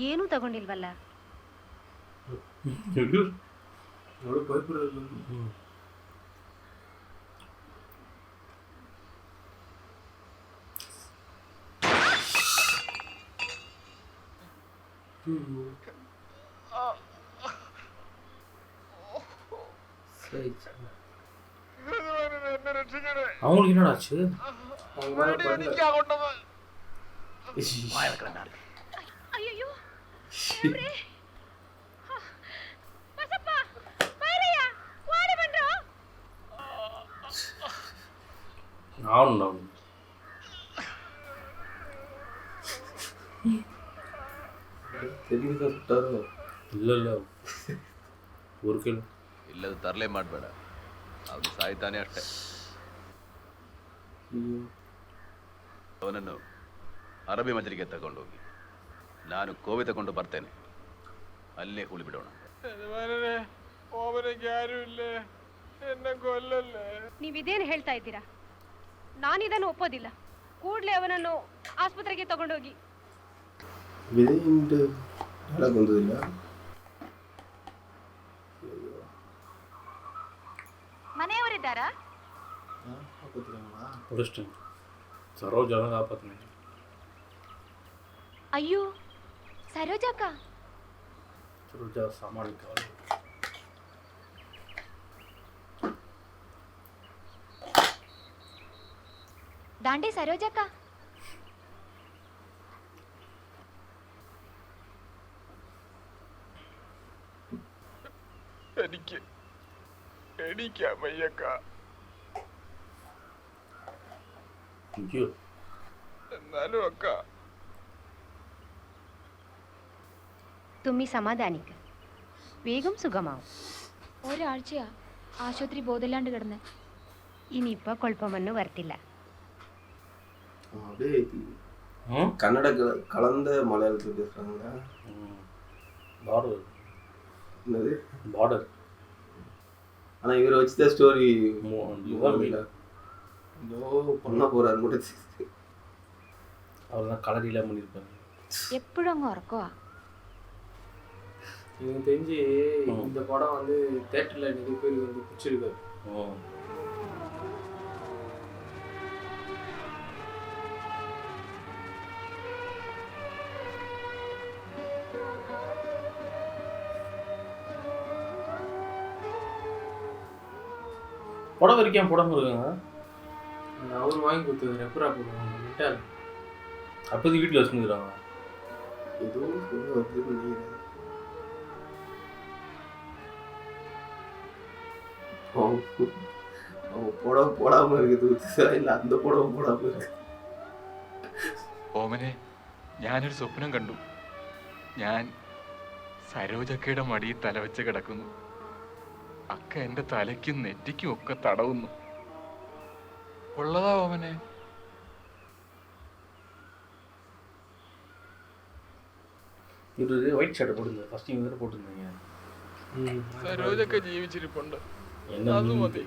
ಏನೂ ತಗೊಂಡಿಲ್ವಲ್ಲ? ನೋಡಿ ಭಯಪಡಲ್ಲ. அவங்களுக்கு என்னடாச்சு? ಅಯ್ಯೋ ஆகணும் தெரியுதா சுட்டாரோ? இல்லை இல்லை ஒரு கிலோ ಇಲ್ಲದ ತರಲೇ ಮಾಡಬೇಡ, ಅದು ಸಾಯ್ತಾನೆ ಅಷ್ಟೇ. ಅವನನ್ನು ಅರಬ್ಬಿ ಮಜಲಿಗೆ ತಗೊಂಡೋಗಿ ನಾನು ಕೋವಿ ತಗೊಂಡು ಬರ್ತೇನೆ, ಅಲ್ಲೇ ಹೂಳಿ ಬಿಡೋಣ. യജമാനരെ, ഓവനക്ക് ആരും ഇല്ലേ? എന്നെ കൊല്ലല്ലേ. ನೀವಿದೇನು ಹೇಳ್ತಾ ಇದ್ದೀರಾ? ನಾನಿದನ್ನು ಒಪ್ಪೋದಿಲ್ಲ. ಕೂಡಲೇ ಅವನನ್ನು ಆಸ್ಪತ್ರೆಗೆ ತಗೊಂಡೋಗಿ. விதைன்ட்டு எனக்கு வந்ததில்ல. ಮನೆಯವರಿದ್ದಾರಾ? முடிச்சிட்டேன். சரோஜாவை காப்பாற்றினேன். ಅಯ್ಯೋ ಸರೋಜಕ್ಕ, சரோஜா சமாளிக்காது. ದಾಂಡೆ ಸರೋಜಕ್ಕ. എനിക്ക് എണീക്കാം വയ്യക്ക. ஐயோ എന്നാലും അക്ക, തുമ്മി സമാധാനിക്ക, വേഗം സുഖമാവും. ഒരാഴ്ചയാ ആശുപത്രി ബോധമില്ലാണ്ട് കിടന്ന്. ഇനിയിപ്പോ കുഴപ്പമൊന്നും വരത്തില്ല. அப்படியே கன்னட கலந்த மலையாளத்தில் பேசுகிறாங்க. பார்டர் என்னது பார்டர். ஆனால் இவரை வச்சு தான் ஸ்டோரி பண்ண போகிறாரு கூட. அவர் தான் கலரிலாம் பண்ணியிருப்பாரு. എപ്പോഴും അങ്ങ് ഉറക്കവാ. எனக்கு தெரிஞ்சு இந்த படம் வந்து தேட்டரில் நிறைய பேருக்கு வந்து பிடிச்சிருக்காரு. படம் வரைக்கும் படம் இருக்காங்க. அவர் வாங்கி கொடுத்தது ரெப்பரா போடுவாங்க மிட்டால். அப்போது வீட்டில் வச்சுருக்குறாங்க. எதுவும் சொல்ல அவன் போடாம இருக்குது இல்லை அந்த പടം പോടാമ இருக்கு. ഓമനെ ഞാനൊരു സ്വപ്നം കണ്ടു. ഞാൻ സരോജക്കയുടെ മടിയിൽ തലവെച്ച് കിടക്കുന്നു. അക്ക എന്റെ തലയ്ക്കും നെറ്റിക്കും ഒക്കെ തടവുന്നു. ഉള്ളതാ ഓമനെ? இது ஒயிட் ஷர்ட் போடுங்க. ஃபர்ஸ்ட் இவங்க தான் போட்டுருந்தீங்க. സരോജക്ക ജീവിച്ചിരിപ്പുണ്ട്. என்ன അതും മതി.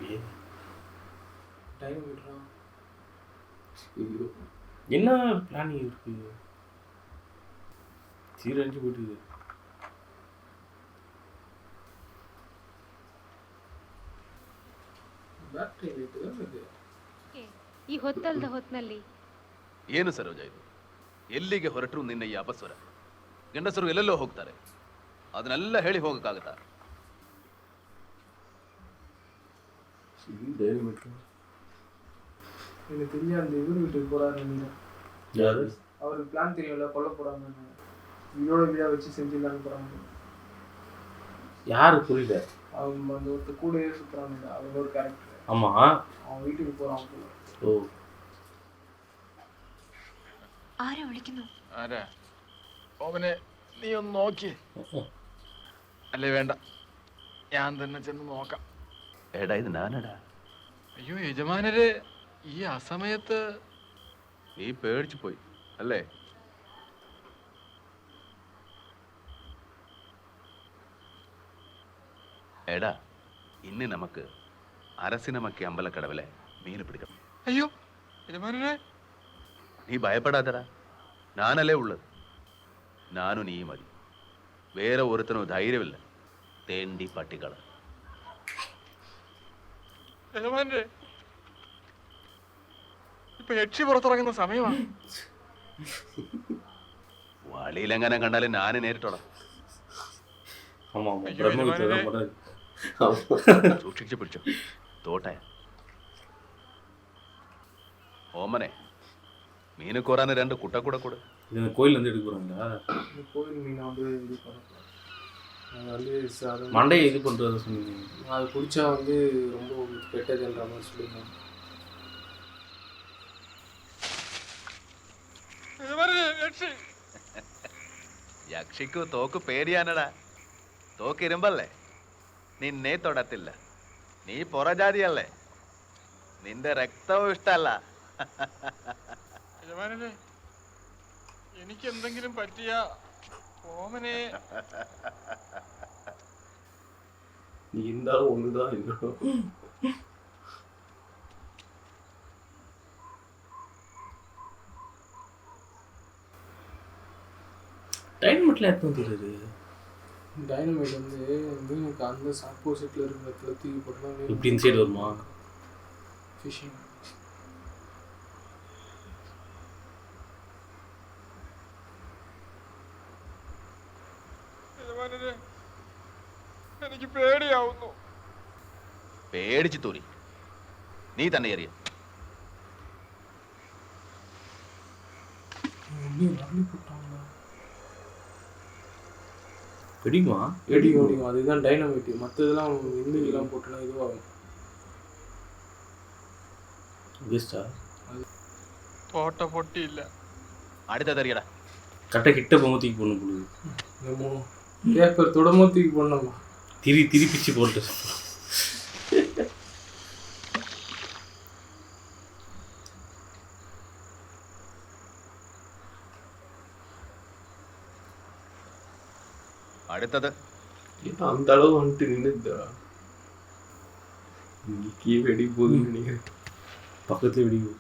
டைம் விடுறான். என்ன பிளானிங் இருக்கு? சீரழிஞ்சு போயிட்டு ಬ್ಯಾಟ್ರಿ ಲೈಟ್ ಇದೆ. ಈ ಹೊತ್ತಲ್ದ ಹೊತ್ನಲ್ಲಿ ಏನು ಸರೋಜ ಇದು? ಎಲ್ಲಿಗೆ ಹೊರಟರು ನಿನ್ನ ಈ ಅಪಸ್ವರ? ಗಂಡಸರು ಎಲ್ಲೆಲ್ಲೋ ಹೋಗ್ತಾರೆ, ಅದನ್ನೆಲ್ಲ ಹೇಳಿ ಹೋಗಕ್ಕಾಗತ್ತಾ? எனக்கு தெரிஞ்ச அந்த இவர் வீட்டுக்கு போறாரு. யாரு? அவருக்கு பிளான் தெரியும்ல, கொல்ல போறாங்க. வீடோட வீடா வச்சு செஞ்சிடலான்னு போறாங்க. யாரு புரியல? அவன் அந்த ஒருத்த கூடயே சுத்துறாங்க. அவங்க ஒரு கேரக்டர். ஆமா, அவன் വീട്ടിൽ പോறாൻ. ഓ, ആരെ വിളിക്കുന്നു? ആരാ? ഓമനെ നീ ഒന്ന് നോക്കി. അല്ലേ വേണ്ട, ഞാൻ തന്നെ ചെന്ന് നോക്കാം. എടാ ഇത് ഞാനടാ. അയ്യോ യജമാനരെ, ഈ അസമയത്ത് നീ പേടിച്ചു പോയി അല്ലേ? എടാ ഇന്ന് നമുക്ക് അരസിനമക്കി അമ്പലക്കടവിലെ മീൻ പിടിക്കണം. അയ്യോ യജമാനരെ, നീ ഭയപ്പെടാതടാ, ഞാനല്ലേ ഉള്ളത്. ഞാനും നീ മതി, വേറെ ഒരുത്തനും ധൈര്യമില്ല. തേണ്ടി പട്ടികള്. യജമാനരെ, ഇപ്പൊ യക്ഷി പുറത്തിറങ്ങുന്ന സമയമാണ്. വഴിയിലെങ്ങനെ കണ്ടാലും ഞാൻ നേരിട്ടോളാം. ஆமா ஆமா, ஐயோ, பிரம்மவித்தை தான் யஜமானரே. படம். സൂക്ഷിച്ചു പിടിച്ചോ, തോട്ടെ. ഓമനെ, മീന് കോരാന് 2 കുട്ടക്കൂടെ കൂടെ. இது கோயில்ல இருந்து எடுக்க போறாங்களா? இந்த கோயில் மீனை வந்து இது பண்ண அது வந்து அது மண்டையை இது பண்றது சொன்னீங்க. அது குடிச்சா வந்து ரொம்ப கெட்டதுன்ற மாதிரி சொல்லியிருந்தாங்க. യജമാനരെ, യക്ഷി. യക്ഷിക്കു തോക്ക് പേടിയാനടാ. തോക്ക് ഇരുമ്പല്ലേ, നിന്നെ തൊടത്തില്ല. നീ പുറജാതിയല്ലേ, നിന്റെ രക്തവും ഇഷ്ടല്ല. യജമാനരെ, എനിക്ക് എന്തെങ്കിലും പറ്റിയ ഓമനെ. நீ இருந்தாலும் ஒண்ணுதான் இன்னும். டைனமைட்ல எடுத்து வந்துருது. டைனமைட் வந்து மீனுக்கு அந்த ஆப்போசிட்ல இருக்கிற இடத்துல தூக்கி போட்டா இப்படி இந்த சைடு வருமா? ஃபிஷிங். യജമാനരെ, എനിക്ക് പേടിയാവുന്നു. പേടിച്ചു തോന്നി, നീ തന്നെ എറിയ. வெடிக்குமா? வெடிக்கும் வெடிக்கும், அதுதான் டைனமைட். மற்றதெல்லாம் இந்துக்கெல்லாம் போட்டுனா இதுவாகும். வேஸ்டா? തോട്ട പൊട്ടിയില്ല. അടുത്തതെറിയടാ. கட்டை கிட்ட போகும்போது தூக்கி போடணும் பொழுது. நம்ம பேப்பர் தொடமோ தூக்கி போடணுமா? திரி பிச்சு போட்டு. അടുത്തത്. அந்த அளவு வந்துட்டு நின்றுதா? இன்னைக்கு வெடி போகுதுன்னு நினைக்கிறேன். பக்கத்துல வெடிக்கும்.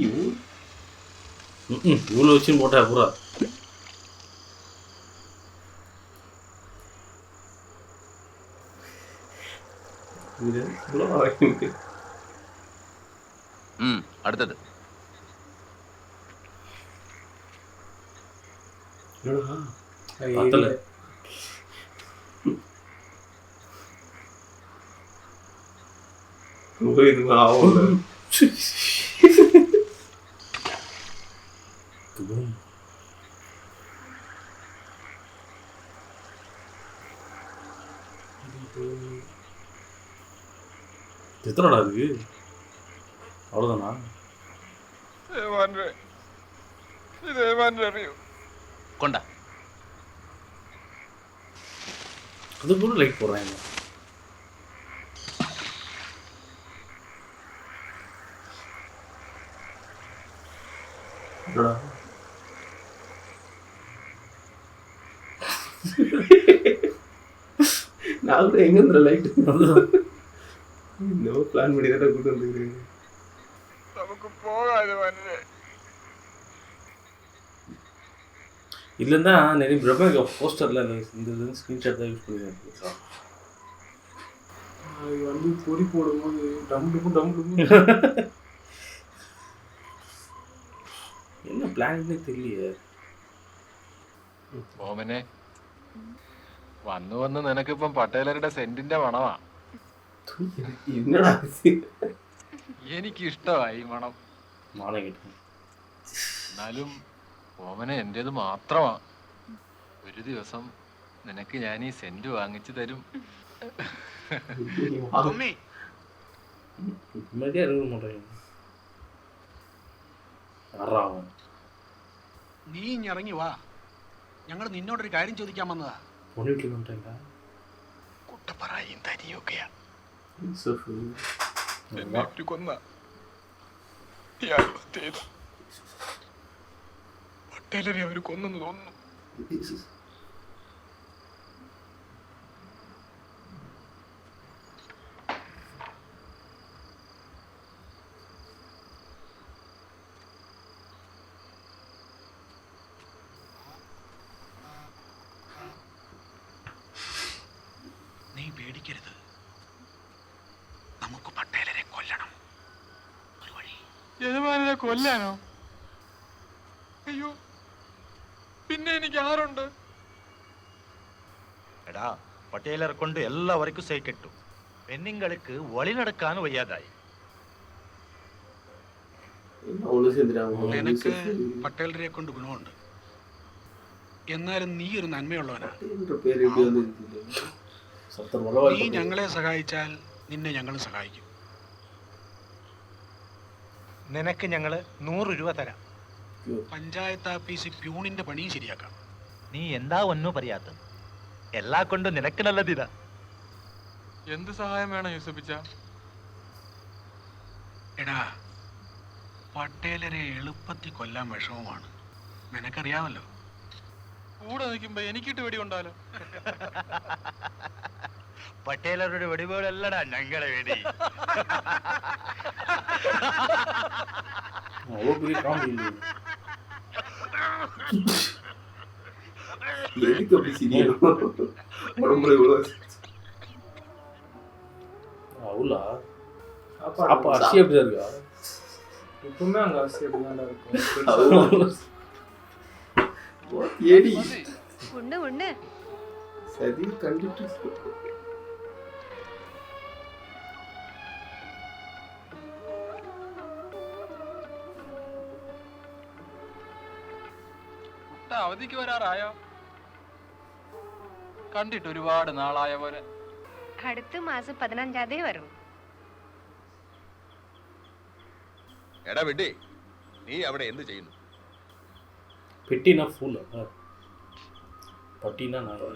இவ்வளோ இவ்வளோ வச்சுன்னு போட்டா பூரா இது slow ஆ இருக்கு. അടുത്തത് என்னடா? பத்தல. இது ஆவல. எத்தனடா இருக்கு? அவ்வளோதானா? കൊണ്ട அது கூட லைட் போடுறாங்க. என்னடா? நான் கூட எங்க இந்த லைட் இன்னும் பிளான் பண்ணி தான் கூட்டு வந்துருக்கீங்க. നമുക്ക് പോകാതെ വന്നെ. இல்லைன்னா நிறைய பிரபா போஸ்டரில் இந்த ஸ்க்ரீன்ஷாட் தான் யூஸ் பண்ணிருக்கேன். அது வந்து பொறி போடும்போது டம் என்ன பிளான்னு தெரியலையே. ഓമനെ വന്നു വന്ന് നിനക്കിപ്പം പട്ടേലരുടെ സെന്റിന്റെ മണമാ. என்னடா இது? എനിക്കിഷ്ടമായി മണം. மாலை கேட்டு എന്നാലും ഓമനെ എന്റേത് മാത്രമാ. ഒരു ദിവസം നിനക്ക് ഞാൻ ഈ സെന്റ് വാങ്ങിച്ചു തരും. തുമ്മി நிம்மதியாக இருக்க மாட்டேன். ആറാവൻ നീ ഇറങ്ങി വാ, ഞങ്ങൾ നിന്നോടൊരു കാര്യം ചോദിക്കാൻ വന്നതാ. പൊന്നിട്ടില്ല കുട്ടപ്പറയും തനിയൊക്കെയാ. എന്നെ അവര് കൊന്ന ഈ ആത്മഹത്യ ചെയ്ത പട്ടേലരെ അവര് കൊന്നെന്ന് തോന്നുന്നു. നീ പേടിക്കരുത്, നമുക്ക് പട്ടേലരെ കൊല്ലണം. ഒരു വഴി. യജമാനെ കൊല്ലാനോ? അയ്യോ, പിന്നെ എനിക്ക് ആരുണ്ട്? എടാ, പട്ടേലർ കൊണ്ട് എല്ലാവർക്കും സൈക്കിട്ടു. പെണ്ണുങ്ങൾക്ക് വഴി നടക്കാൻ വയ്യാതായി. ஒன்று சேர்ந்துட்டாங்க. നിനക്ക് പട്ടേലരെ കൊണ്ട് ഗുണമുണ്ട്, എന്നാലും നീ ഒരു നന്മയുള്ളവനാ. പേര് எப்படி വന്നിരിക്കില്ല? നീ ഞങ്ങളെ സഹായിച്ചാൽ നിന്നെ ഞങ്ങൾ സഹായിക്കും. നിനക്ക് ഞങ്ങള് 100 രൂപ തരാം. പഞ്ചായത്ത് ആഫീസിൽ പ്യൂണിന്റെ പണിയും ശരിയാക്കാം. നീ എന്താ ഒന്നും പറയാത്തത്? എല്ലാ കൊണ്ടും നിനക്ക് നല്ലതിതാ. എന്ത് സഹായം വേണം യൂസഫിച്ച? എടാ, പട്ടേലരെ എളുപ്പത്തിൽ കൊല്ലാൻ വിഷമമാണ്, നിനക്കറിയാമല്ലോ. കൂടെ നിൽക്കുമ്പോ എനിക്കിട്ട് വെടി കൊണ്ടാലോ? പട്ടേലരുടെ വെടിപോലല്ലടാ ഞങ്ങളെ വെടി. அவ்வளோ பெரிய காமெடி இல்லை. எதுக்கு அப்படி சிரிக்கணும்? உடம்புல இவ்வளோ அவ்வளோ அப்போ அரிசி எப்படி தான் இருக்கா? எப்பவுமே அங்கே அரிசி அப்படிதான் இருக்கும். ஏடி உண்ணு உண்ணு. சரி கண்டுட்டு അവധിക്ക് വരാറായോ? കണ്ടിട്ട് ഒരുപാട് നാളായ പോലെ. അടുത്ത മാസം 15 തീയതി വരും. എടാ വെട്ടി, നീ അവിടെ എന്ത് ചെയ്യുന്നു? പെട്ടിനാ ഫുൾ പട്ടിനാ നായ.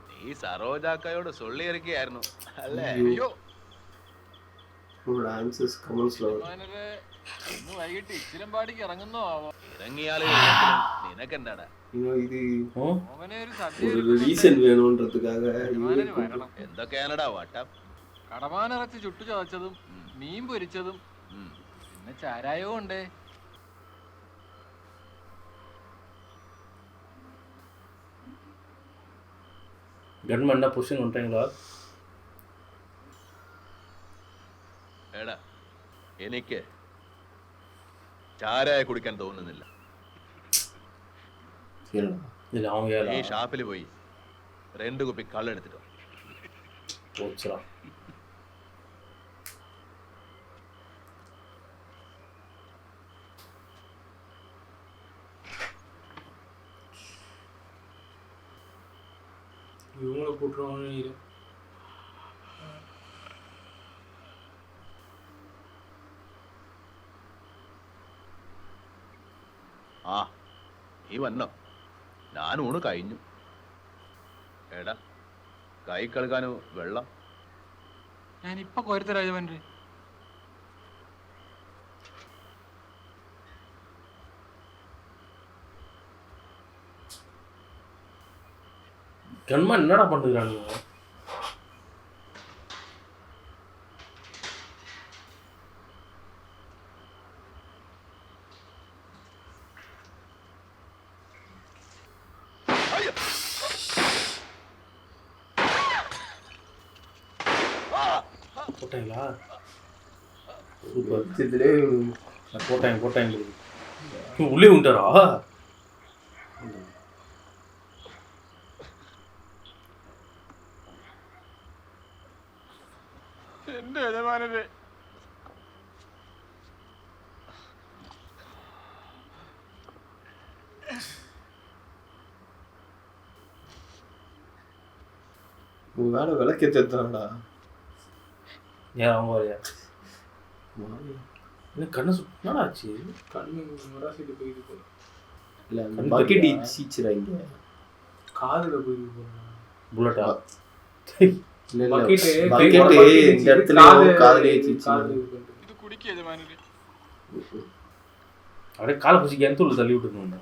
നീ സരോജാക്കയോട് സൊള്ളിയിരിക്കുകയായിരുന്നു അല്ലേ? അയ്യോ, ആൻസേഴ്സ് കമന്റ്സ്ലോ ഇന്ന് വൈകിട്ട് ഇച്ചിരമ്പാടിക്ക് ഇറങ്ങുന്നോ ആവോ? ഇറങ്ങിയാലും നിനക്കെന്താടാ? ഇത് ഓമനെ ഒരു സദ്യ ഒരു റീസൺ വേണമെன்றதுக்காக വരണം. എന്തൊക്കെയാണടാ വട്ടം? കടമാനിറച്ചി ചുട്ടു ചതച്ചതും മീൻ പൊരിച്ചതും പിന്നെ ചാരായവും ഉണ്ടേ. கன்மேன்னா புஷன் வந்துட்டாங்களா? എടാ എനിക്ക് ചാരായ കുടിക്കാൻ തോന്നുന്നില്ല. ഇല്ല അവൻ കേരള ഈ ഷാപ്പിൽ പോയി 2 കുപ്പി കള്ളെടുത്തിട്ടോ. போச்சுடா. இவங்கள போட்டுருவாங்க. ആ നീ വന്നോ? ഞാൻ ഊണ് കഴിഞ്ഞു. എടാ കൈ കഴുകാനോ വെള്ളം? ഞാനിപ്പൊ കോരിത്ത രാജവൻ്റെ கண்மா என்னடா பண்ணுறானுங்க? போட்டாங்களா? சூப்பர். போட்டாங்க உள்ளே உண்டாரா? എന്റെ യജമാനരെ வேலை விளக்கே தெரிஞ்சாடா. ஏன் அவங்க வரையா? கண்ணு சுத்தம் ஆச்சு. கண்ணு மராசிட்டு போயிட்டு போகிறேன். இல்லை பக்கெட் சீச்சுறாங்க. காதில் போயிட்டு போகிறேன். புல்லட்டா? இந்த இடத்துல காதலே சீச்சு. ഇത് കുടിക്കുക യജമാനരെ. அப்படியே காலை பிடிச்சி எந்த தள்ளி விட்டுருந்தா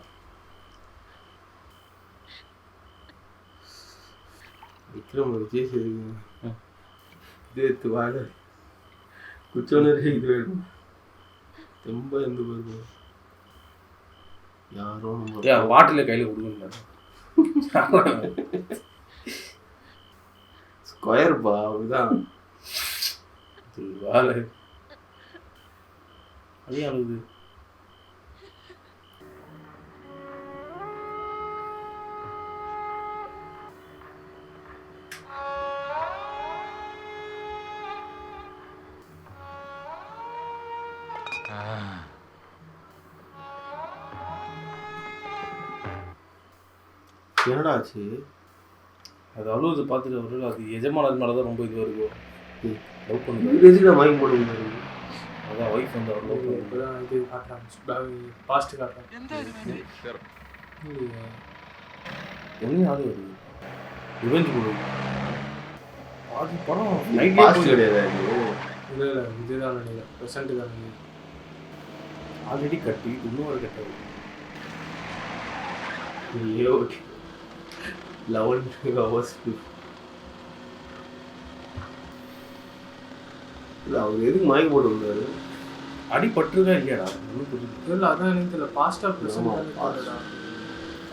விக்ரம் விஜய் இது வாழ குச்சோனரே இது வேணும். ரொம்ப எந்த போது யாரோ பாட்டில கையில கொடுக்கணும். ஸ்கொயர் பா அதுதான் வாழ அதே அழுகுது. என்னடா ஆச்சு? அது அழுவது பார்த்துட்டு அவர்கள் அது எஜமானது மேலே தான் ரொம்ப இதுவாக இருக்கும். லவ் பண்ணுங்க. எதுக்கு வாங்கி போடுங்க? அதான் ஒய்ஃப் வந்து அவர் லவ் பண்ணுங்க. இப்போதான் இது காட்டுறாங்க. பாஸ்ட் காட்டுறாங்க. എന്താ യജമാനരെ? ஒன்றும் யாரும் வருது ரிவெஞ்ச் கொடுங்க. பாதி படம் பாஸ்ட் கிடையாது. இல்லை இல்லை இதுதான் நினைக்கிறேன். ப்ரெசென்ட்டு தான் நினைக்கிறேன். ஆல்ரெடி கட்டி இன்னொரு கட்டது. ஐயோ 11 hours. இல்லை அவர் எதுக்கு வாங்கி போட்டு வந்தாரு? அடிபட்டுருக்கா இல்லையாடா? ஒன்றும் புரியுது இல்லை அதான் எனக்கு தெரியல. பாஸ்ட்டாக ப்ரெசென்ட்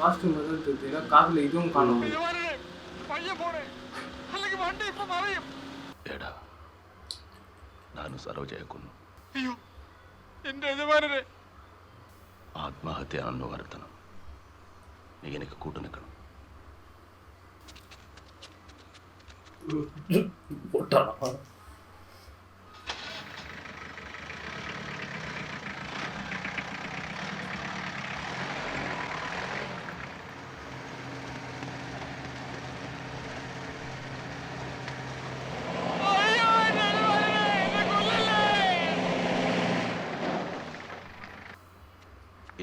பாஸ்ட்டு முதல் தெரியல. காதில் இதுவும் காணும். യജമാനരെ പയ്യെ പോണേ, അല്ലെങ്കിൽ വണ്ടി ഇപ്പൊ മറിയും. എടാ ನಾನು സരോജയെ കൊന്നു. അയ്യോ എന്റെ യജമാനരെ. ആത്മഹത്യ ആണെന്ന് വരുത്തണം. നീ എനിക്ക് കൂട്ടു നിൽക്കണം. போட்டானா?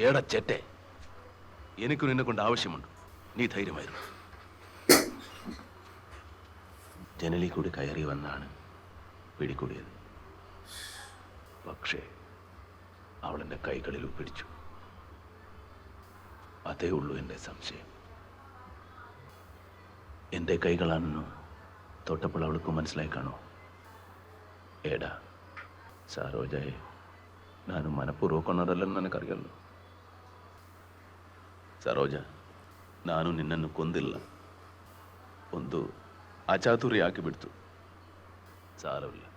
ഏടാ ചേട്ടെ, എനിക്ക് നിന്നെ കൊണ്ട് ആവശ്യമുണ്ട്. നീ ധൈര്യമായിരുന്നു. ജനലിൽ കൂടി കയറി വന്നാണ് പിടികൂടിയത്. പക്ഷേ അവളെൻ്റെ കൈകളിൽ പിടിച്ചു. അതേ ഉള്ളൂ എൻ്റെ സംശയം. എൻ്റെ കൈകളാണെന്ന് തൊട്ടപ്പോൾ അവൾക്ക് മനസ്സിലായി കാണോ? ഏടാ സരോജയെ ನಾನು ಮನಪೂರ್ವ ಕೊನ್ನೋದಲ್ಲ ನನಗರಿಯಲ್ಲ. ಸರೋಜ, ನಾನು ನಿನ್ನನ್ನು ಕೊಂದಿಲ್ಲ. ಒಂದು ಅಚಾತುರ್ಯ ಹಾಕಿಬಿಡ್ತು. ಸಾರವಿಲ್ಲ.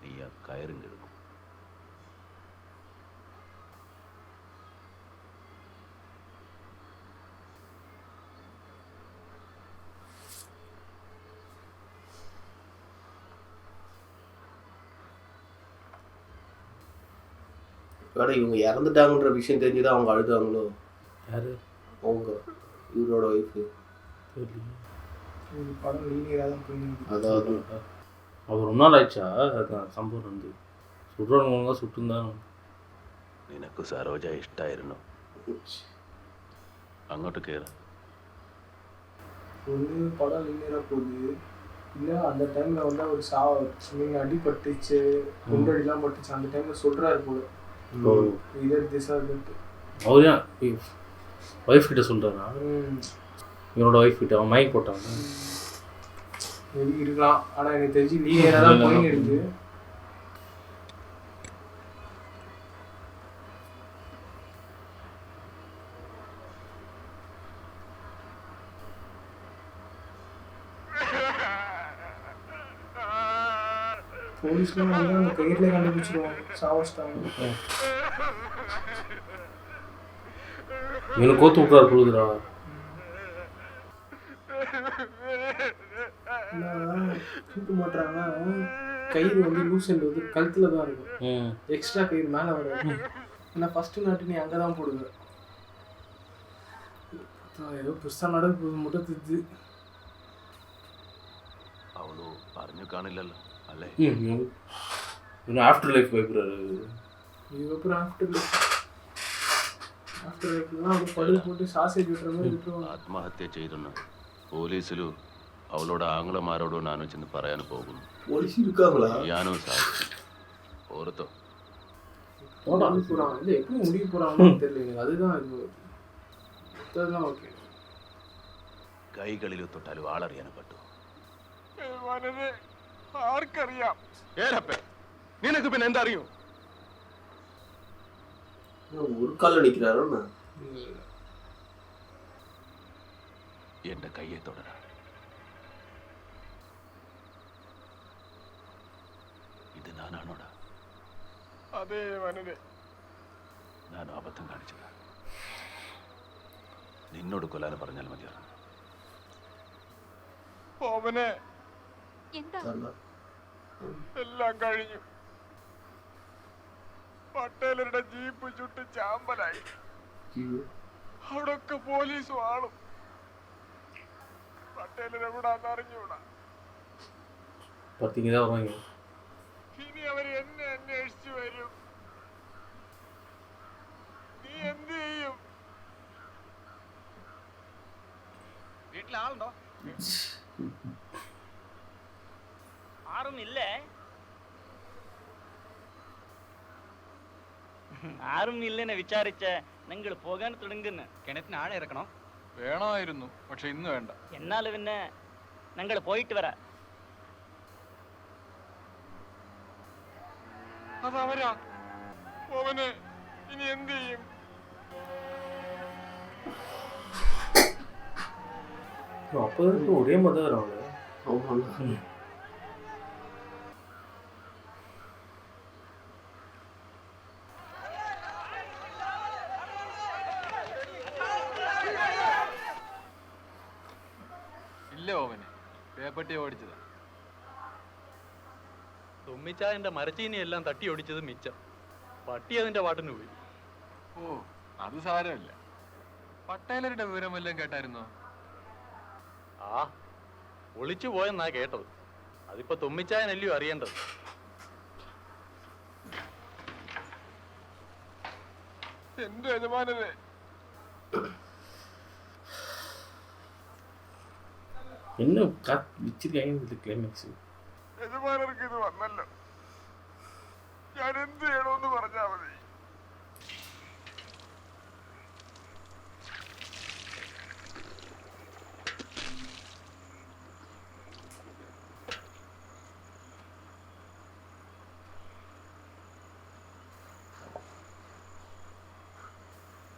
നീ ആ കയറും കിടക്കും. வேடா இவங்க இறந்துட்டாங்கன்ற விஷயம் தெரிஞ்சுதான் அவங்க அழுதாங்களோ? யாரு? அவங்க இவரோட ஒய்ஃபு. படம் லீனியராக தான் போயிருக்கு. அதாவது அவர் ரொம்ப நாள் ஆயிடுச்சா? அதான் സംഭവം ഉണ്ട്. സുടുവാണെങ്കിൽ സുട്ടുന്താണ്. നിനക്ക് സരോജ ഇഷ്ടായിരുന്നു. അങ്ങോട്ട് കയറ. ஒன்று படம் லீனியராக போகுது, இல்லை அந்த டைமில் வந்து அவர் அடிபட்டுச்சு, குண்டடிலாம் பட்டுச்சு, அந்த டைமில் சொல்கிறாரு போல இதர் திசா இருந்துட்டு. அவர் ஏன் ஒய்ஃப் கிட்ட சொல்கிறாரா? இவனோட ஒய்ஃப் கிட்ட அவன் மைக் போட்டாங்க. மேபி இருக்கலாம், ஆனால் எனக்கு தெரிஞ்சு லீனியராக தான் போயின்னு இருக்கு. போலீஸ்லாம் வந்து அந்த கயிறுல கண்டுபிடிச்சிருவாங்க சாவஸ்டாங்க. இவனை கோத்து விட்டார் கொடுக்குறா. தூக்க மாட்டாங்க, கயிறு வந்து லூஸ் எண்ட் வந்து கழுத்துல தான் இருக்கும், எக்ஸ்ட்ரா கயிறு மேலே வராது. ஏன்னா ஃபர்ஸ்ட் நாட்டு நீ அங்கே தான் போடுங்க. ஏதோ பெருசாக நடக்க போது மட்டும் திட்டு. അവളോ പറഞ്ഞു കാണില്ലല്ലോ അല്ലേ? ആഫ്റ്റർ ലൈഫ് ഭയപ്പെടുறாரு. இதுக்கப்புறம் ஆஃப்டர் லைஃப்லாம் அவங்க படுகு போட்டு சாசேஜ் விட்டுற மாதிரி விட்டுருவாங்க. ആത്മഹത്യ ചെയ്തെന്ന് പോലീസിലും അവളോട് ആംഗ്ലമാരോടോ ഞാനും ചെന്ന് പറയാൻ പോകുന്നു. போலீஸ் இருக்காங்களா? ഞാനും സാധിച്ചു ഓർത്തോ? போகிறான் இல்லை, எப்படி முடிய போகிறாங்கன்னு தெரியல எனக்கு. அதுதான் இது அதெல்லாம் ஓகே. കൈകളിൽ തൊട്ടാലും ആളറിയാൻ പറ്റൂ. ആർക്കറിയാം? നിനക്ക് പിന്നെ എന്താ അറിയൂ? ஒரு கால நிக்கிறாரா? എന്റെ കയ്യെ തൊടര. ഇത് ഞാനാണോടാ? അതേ വനരെ, ഞാൻ അബദ്ധം കാണിച്ചത്. നിന്നോട് കൊല്ലാൻ പറഞ്ഞാൽ മതിയായിരുന്നു. ഓമനെ എന്താ? എല്ലാം കഴിഞ്ഞു. പട്ടേലരുടെ ജീപ്പ് ചുട്ട് ചാമ്പലായി. അവിടൊക്കെ പോലീസും ആളും. പട്ടേലരെവിടാന്ന് അറിഞ്ഞൂടാ. பார்த்தீங்க தான் வருவாங்க. ഇനി അവർ എന്നെ അന്വേഷിച്ചു വരും. നീ എന്ത് ചെയ്യും? വീട്ടിലാളുണ്ടോ? ആരും ഇല്ലേ? ആരും ഇല്ലെന്ന് വിചാരിച്ച് നിങ്ങൾ പോകാൻ തുടങ്ങുന്നു. കിണറ്റിന് ആഴെ ഇറക്കണോ? വേണമായിരുന്നു, പക്ഷെ ഇന്ന് വേണ്ട. എന്നാലും പിന്നെ നിങ്ങൾ പോയിട്ട് വരാം. അതവരാ. ഓമനെ ഇനി എന്ത് ചെയ്യും? அப்போ ஒரே மாதிரி தான் வரும். ഇല്ല ഓവനെ, പേപ്പട്ടി ഓടിച്ചതാ. തുമ്മിച്ചായന്റെ മരച്ചീനി എല്ലാം തട്ടി ഓടിച്ചത് മിച്ചം. പട്ടി അതിന്റെ പാട്ടിന് പോയി. ഓ, അത് സാരമില്ല. പട്ടേലരുടെ വിവരം വല്ലതും കേട്ടായിരുന്നോ? ആ, ഒളിച്ചു പോയെന്നാ കേട്ടത്. അതിപ്പോ തുമ്മിച്ചായനല്ലയോ അറിയേണ്ടത്. എന്റെ യജമാനരെ, என்ன வச்சிருக்காங்க இந்த கிளைமேக்ஸ்? യജമാനർക്ക് ഇത് വന്നല്ലോ. ഞാൻ എന്ത് ചെയ്യണമെന്ന് പറഞ്ഞാ മതി.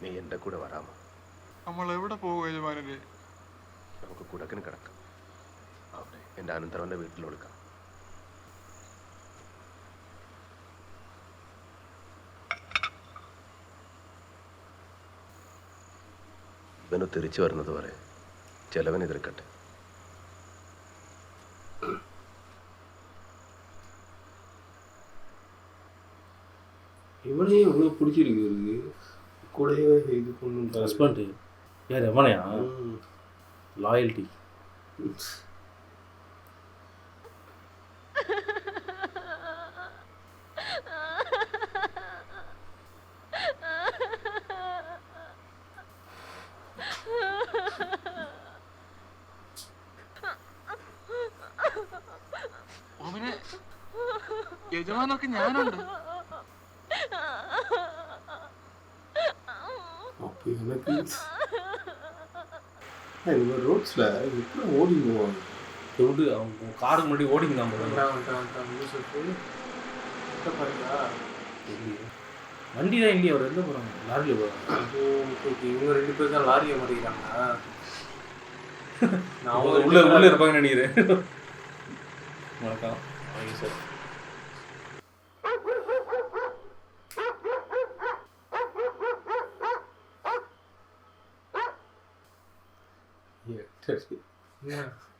നീ എന്റെ കൂടെ വരാമോ? നമ്മൾ എവിടെ പോകും യജമാനരെ? നമുക്ക് കുടക്കിന് കിടക്കാം. അവിടെ എന്റെ അനന്തരവന്റെ വീട്ടിൽ ഒടുക്കാം. പത്മനു തിരിച്ചു വരുന്നത് വരെ ചെലവൻ എതിർക്കട്ടെ. இவனே இவ்வளோ பிடிச்சிருக்கு இருக்கு கூடவே இது பொண்ணு ஹஸ்பண்ட் யார் எவனையா? லாயல்ட்டி. ഓമനെ യജമാനൊക്കെ ഞാനുണ്ട്. அப்போ எனக்கு இவன் ரோட்ஸில் எப்படி ஓடி போவாங்க? விடு, அவங்க காருக்கு முன்னாடி ஓடிங்க தான் போதும். வண்டி தான் இல்லையா? அவர் எங்கே போகிறாங்க? லாரியில் போகிறாங்க. இவங்க 2 பேர் தான் லாரியை மாட்டிக்கிறாங்க. நான் உள்ளே இருப்பாங்கன்னு நினைக்கிறேன். வணக்கம். வாங்க சார்.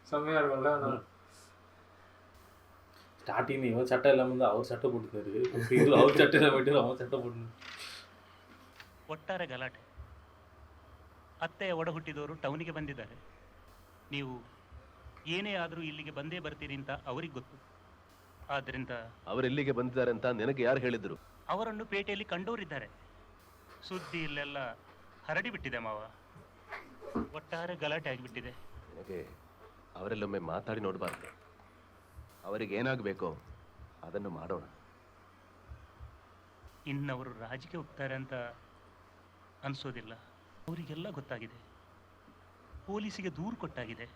செம்மையாக இருக்கும்ல. ஸ்டார்டிங் இவன் சட்டை இல்லாமல் இருந்தால் அவர் சட்டை போட்டுக்காரு. அவர் சட்டை இல்லாமல் போயிட்டு அவன் சட்டை போட்டு. ಒಟ್ಟಾರೆ ಗಲಾಟೆ. ಅತ್ತೆಯ ಒಡ ಹುಟ್ಟಿದವರು ಟೌನಿಗೆ ಬಂದಿದ್ದಾರೆ. ನೀವು ಏನೇ ಆದರೂ ಇಲ್ಲಿಗೆ ಬಂದೇ ಬರ್ತೀರಿ ಅಂತ ಅವ್ರಿಗೆ ಗೊತ್ತು. ಆದ್ದರಿಂದ ಅವರೆಲ್ಲಿಗೆ ಬಂದಿದ್ದಾರೆ ಅಂತ ನಿನಗೆ ಯಾರು ಹೇಳಿದ್ರು? ಅವರನ್ನು ಪೇಟೆಯಲ್ಲಿ ಕಂಡೋರಿದ್ದಾರೆ. ಸುದ್ದಿ ಇಲ್ಲೆಲ್ಲ ಹರಡಿ ಬಿಟ್ಟಿದೆ ಮಾವ. ಒಟ್ಟಾರೆ ಗಲಾಟೆ ಆಗಿಬಿಟ್ಟಿದೆ. ನಿನಗೆ ಅವರೆಲ್ಲೊಮ್ಮೆ ಮಾತಾಡಿ ನೋಡಬಾರ್ದು. ಅವರಿಗೆ ಏನಾಗಬೇಕೋ ಅದನ್ನು ಮಾಡೋಣ. ಇನ್ನವರು ರಾಜಿಗೆ ಹೋಗ್ತಾರೆ ಅಂತ ಅನ್ಸೋದಿಲ್ಲ. ಅವರಿಗೆಲ್ಲ ಗೊತ್ತಾಗಿದೆ. ಪೊಲೀಸಿಗೆ ದೂರು ಕೊಟ್ಟಾಗಿದೆ.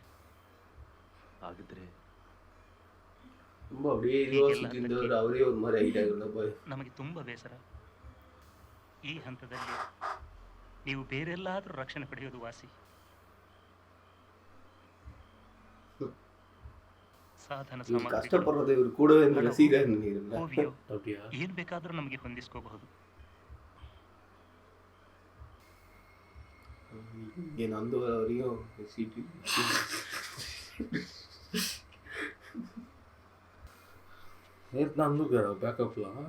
ಹಾಗಿದ್ರೆ ரொம்ப அப்படியே இதுவாக சுற்றிருந்தவர் அவரே ஒரு மாதிரி ஆகிட்டாங்கல்ல போய். ನಮಗೆ ತುಂಬ ಬೇಸರ. ಈ ಹಂತದಲ್ಲಿ ನೀವು ಬೇರೆಲ್ಲಾದರೂ ರಕ್ಷಣೆ ಪಡೆಯೋದು ವಾಸಿ. ಸಾಧನ ಸಾಮಗ್ರಿ ಕಷ್ಟಪಡೋದು ಇವರು ಕೂಡವೇ ರಸೀದ ಏನ್ ಬೇಕಾದರೂ ನಮಗೆ ಹೊಂದಿಸ್ಕೋಬಹುದು. என் அந்த வரையும் சீட்டு நேற்று தான் வந்துருக்காரு பேக்கப்லாம்.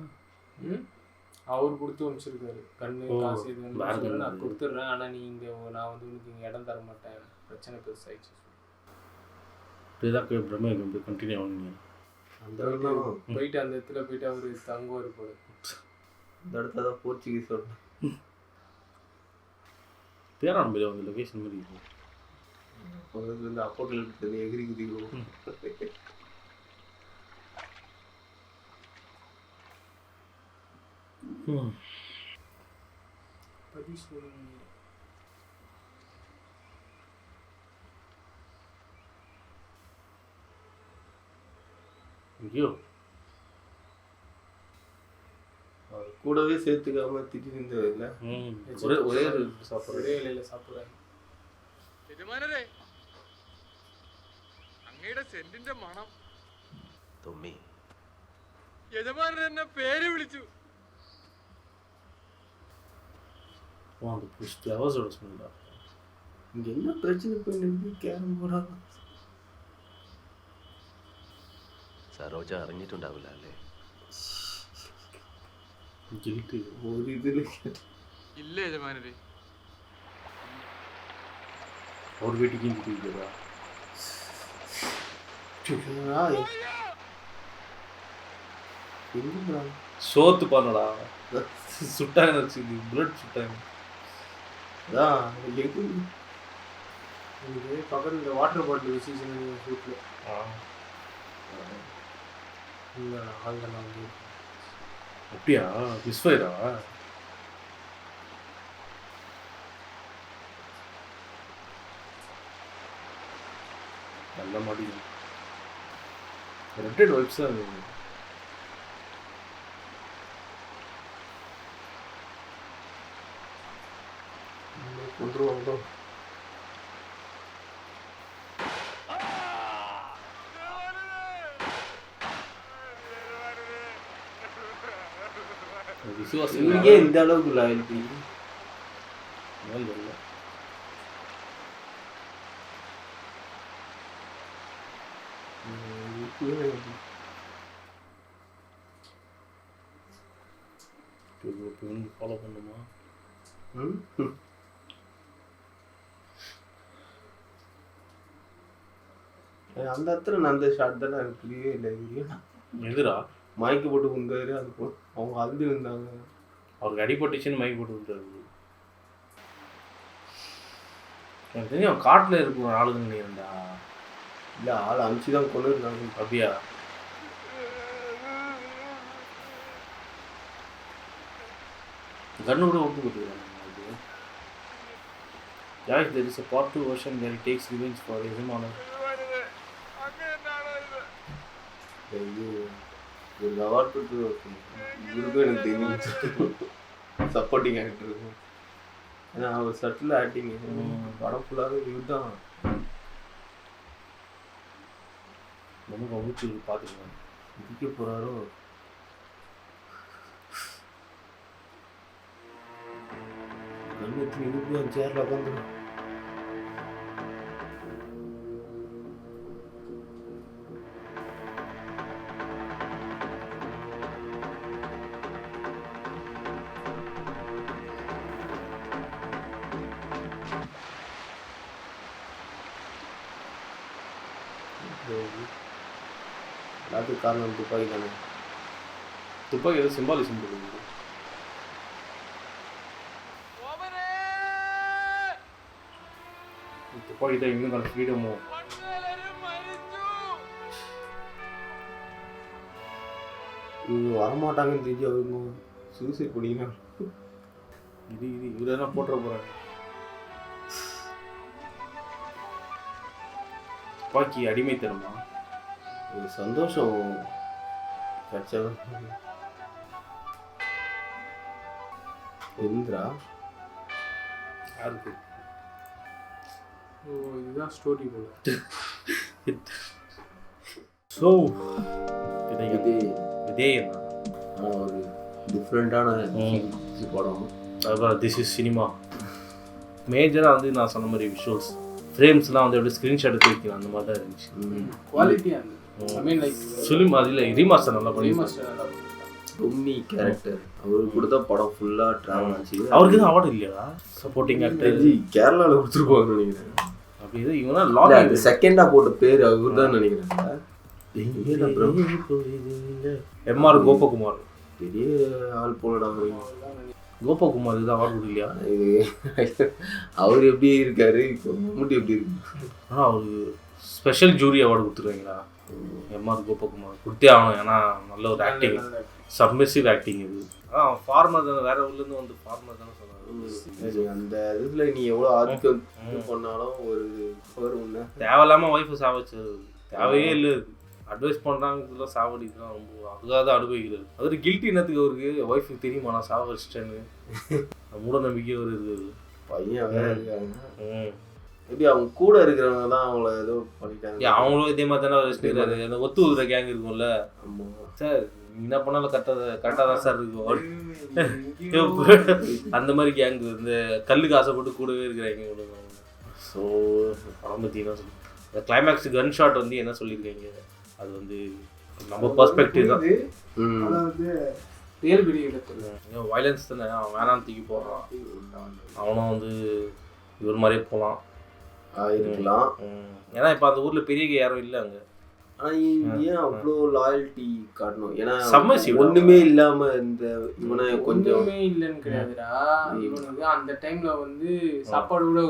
அவர் கொடுத்து அனுப்பிச்சிருக்காரு. கண்ணு காசு இது நான் கொடுத்துட்றேன், ஆனால் நீங்கள் நான் வந்து உனக்கு இங்கே இடம் தர மாட்டேன், பிரச்சனை பெருசாகிடுச்சு. இப்படிதான் பிரமே கண்டினியூ ஆகுங்க. அந்த இடத்துல போயிட்டு அந்த இடத்துல போயிட்டு அவர் தங்குவார் போல. அந்த இடத்துல தான் போர்ச்சுகீஸ் சொல்கிறேன். பேரானம்பேரி அந்த லொகேஷன் மாதிரி இருக்கும். பக்கத்துல இருந்து அப்போட்டில் இருக்கிறது எகிரி குதிக்கும். ஐயோ, கூடவே சேர்த்துக்காம திட்டி இருந்ததில்ல. ஒரே சாப்பிட்ற ஒரே இலையில சாப்பிட்றாங்க. യജമാനരെ അങ്ങയുടെ സെന്റിന്റെ മണം. തുമ്മി യജമാനൻ എന്നെ പേര് വിളിച്ചു. அந்த ஃப்ளவர்ஸோட ஸ்மெல் தான். இங்கே என்ன பிரச்சனை பண்ணிருக்கு? கேரம் போடாது. സരോജ അറിഞ്ഞിട്ടുണ്ടാവില്ല അല്ലേ? ഒരു ഇതില് ഇല്ല യജമാനരെ. அவர் வீட்டுக்கு கூட்டிட்டு சோத்து பண்ணடா சுட்டாங்க, பிளட் சுட்டாங்க. எனக்கு பக்கத்தில் இந்த வாட்டர் பாட்டில் வச்சு சூட்டில் அப்படியா? மிஸ்ஃபயரா? நல்ல மாடி. ரெட்டட் வைப்ஸ் தான் இருக்கு. கொண்டுருவாங்க. விசுவாசம் இவனுக்கே இந்த அளவுக்கு லாயல்ட்டி. ஃபாலோ பண்ணுமா? அந்த இடத்துல நான் அந்த ஷாட் தானே எனக்கு புரியவே இல்லை. எதுரா மயக்கு போட்டு வந்தாரு, அது அவங்க அழுது இருந்தாங்க. அவருக்கு அடிபட்டுச்சுன்னு மயக்கு போட்டு விட்டாரு. எனக்கு தெரியும் அவன் காட்டில் இருக்கிற ஆளுங்க நினைக்கிறேன்டா. இல்லை ஆள் அனுப்பிச்சு தான் கொண்டு இருந்தாங்க. அப்படியா? கண்ணு கூட விட்டு கொடுத்துருக்காங்க. Guys, there is a part 2 version where he takes revenge for his honor. இவருக்கு அவார்ட் கொடுத்து இவருக்கும் எனக்கு தெரியும் சப்போர்ட்டிங் ஆக்டர் இருக்கும். ஏன்னா அவர் சட்டில் ஆக்டிங் படம் ஃபுல்லாகவே இவர் தான். நமக்கு அவுச்சு பார்த்துருக்காங்க. இடிக்க போகிறாரோ கண்ணு இவருக்கு சேரில் உட்காந்துடும். எல்லாத்துக்கும் காரணம் துப்பாக்கி தானே. துப்பாக்கி ஏதோ சிம்பாலிசம் கொடுக்குது. துப்பாக்கி தான் இன்னும் கொஞ்சம் ஃப்ரீடமோ. இவங்க வரமாட்டாங்கன்னு தெரிஞ்சு அவங்க சூசைட் பண்ணிக்கலாம். இது இவர் எதனா போட்டுற போகிறாங்க. துப்பாக்கி அடிமைத்தனமா? ஒரு சந்தோஷம் கிடைச்சா இந்திரா யாருக்கு? ஓ இதுதான் ஸ்டோரி போல. ஸோ இது இதே என்ன ஒரு டிஃப்ரெண்ட்டான படம். அதான் திஸ் இஸ் சினிமா. மேஜராக வந்து நான் சொன்ன மாதிரி விஷுவல்ஸ் ஃப்ரேம்ஸ்லாம் வந்து எப்படி ஸ்க்ரீன்ஷாட் எடுத்து வைக்கலாம் அந்த மாதிரி தான் இருந்துச்சு. குவாலிட்டியாக இருந்தது. ஐ மீன் லைக் ஃபிலிம் அதில் ரீமாஸ்டர் நல்லா பண்ணி. டொம்மி கேரக்டர் அவருக்கு கொடுத்த படம் ஃபுல்லாக ட்ராவல் ஆச்சு. அவருக்கு எதுவும் அவார்டு இல்லையா சப்போர்ட்டிங் ஆக்டர்? கேரளாவில் கொடுத்துருப்பாங்க நினைக்கிறேன். அப்படி இது இவனா லாக் செகண்டாக போட்ட பேர் அவர் தான் நினைக்கிறேன். எம்ஆர் கோபகுமார் பெரிய ஆள் போலடா. கோபகுமார் இது அவார்டு கொடுக்கலையா? இது அவர் எப்படி இருக்காரு, இப்போ மம்முட்டி எப்படி இருக்கு? ஆனால் அவருக்கு ஸ்பெஷல் ஜூரி அவார்டு கொடுத்துருவீங்களா? எம்ஆர் கோபகுமார் கொடுத்தே ஆகணும். ஏன்னா நல்ல ஒரு ஆக்டிங், சப்மிசிவ் ஆக்டிங் இது. ஆனால் ஃபார்மர் தானே, வேற ஊர்லேருந்து வந்து ஃபார்மர் தானே சொன்னாங்க. அந்த இதில் நீ எவ்வளோ ஆதிக்கம் பண்ணாலும் ஒரு ஒன்று தேவையில்லாமல் ஒய்ஃபு சாவச்சது தேவையே இல்லை. அட்வைஸ் பண்ணுறாங்க சாவடிக்கலாம் ரொம்ப அதுக்காக தான் அனுபவிக்கிறது. அது ஒரு கில்ட்டி என்னத்துக்கு அவருக்கு ஒய்ஃபுக்கு தெரியுமா நான் சாவ வச்சிட்டேன்னு? மூட நம்பிக்கை ஒரு இருக்குது. பையன் வேற இருக்காங்க. எப்படி அவங்க கூட இருக்கிறவங்க தான் அவங்கள ஏதோ பண்ணிட்டாங்க. அவங்களும் இதே மாதிரி தானே வச்சுக்கிறாரு. அந்த ஒத்து ஊதுற கேங் இருக்கும்ல சார், என்ன பண்ணாலும் கரெக்டாக தான் சார் இருக்கும். அந்த மாதிரி கேங் இந்த கல்லுக்கு ஆசைப்பட்டு கூடவே இருக்கிறாங்க. ஸோ படம் பற்றி என்ன சொல்லி இந்த கிளைமேக்ஸ் கன் ஷாட் வந்து என்ன சொல்லியிருக்காங்க, அது வந்து நம்ம பர்ஸ்பெக்டிவ் தான். வயலன்ஸ் தானே, அவன் வேணாம் தூக்கி போடுறான். அவனும் வந்து இவர் மாதிரியே போகலாம் இருக்கலாம். ஏன்னா இப்போ அந்த ஊரில் பெரிய யாரும் இல்லை அங்கே. ஆனால் ஏன் அவ்வளோ லாயல்ட்டி காட்டணும்? ஏன்னா சம்மர்சிவ் ஒன்றுமே இல்லாமல் இந்த இவனை கொஞ்சமே இல்லைன்னு கிடையாதுடா. இவனுக்கு அந்த டைம்ல வந்து சாப்பாடு கூட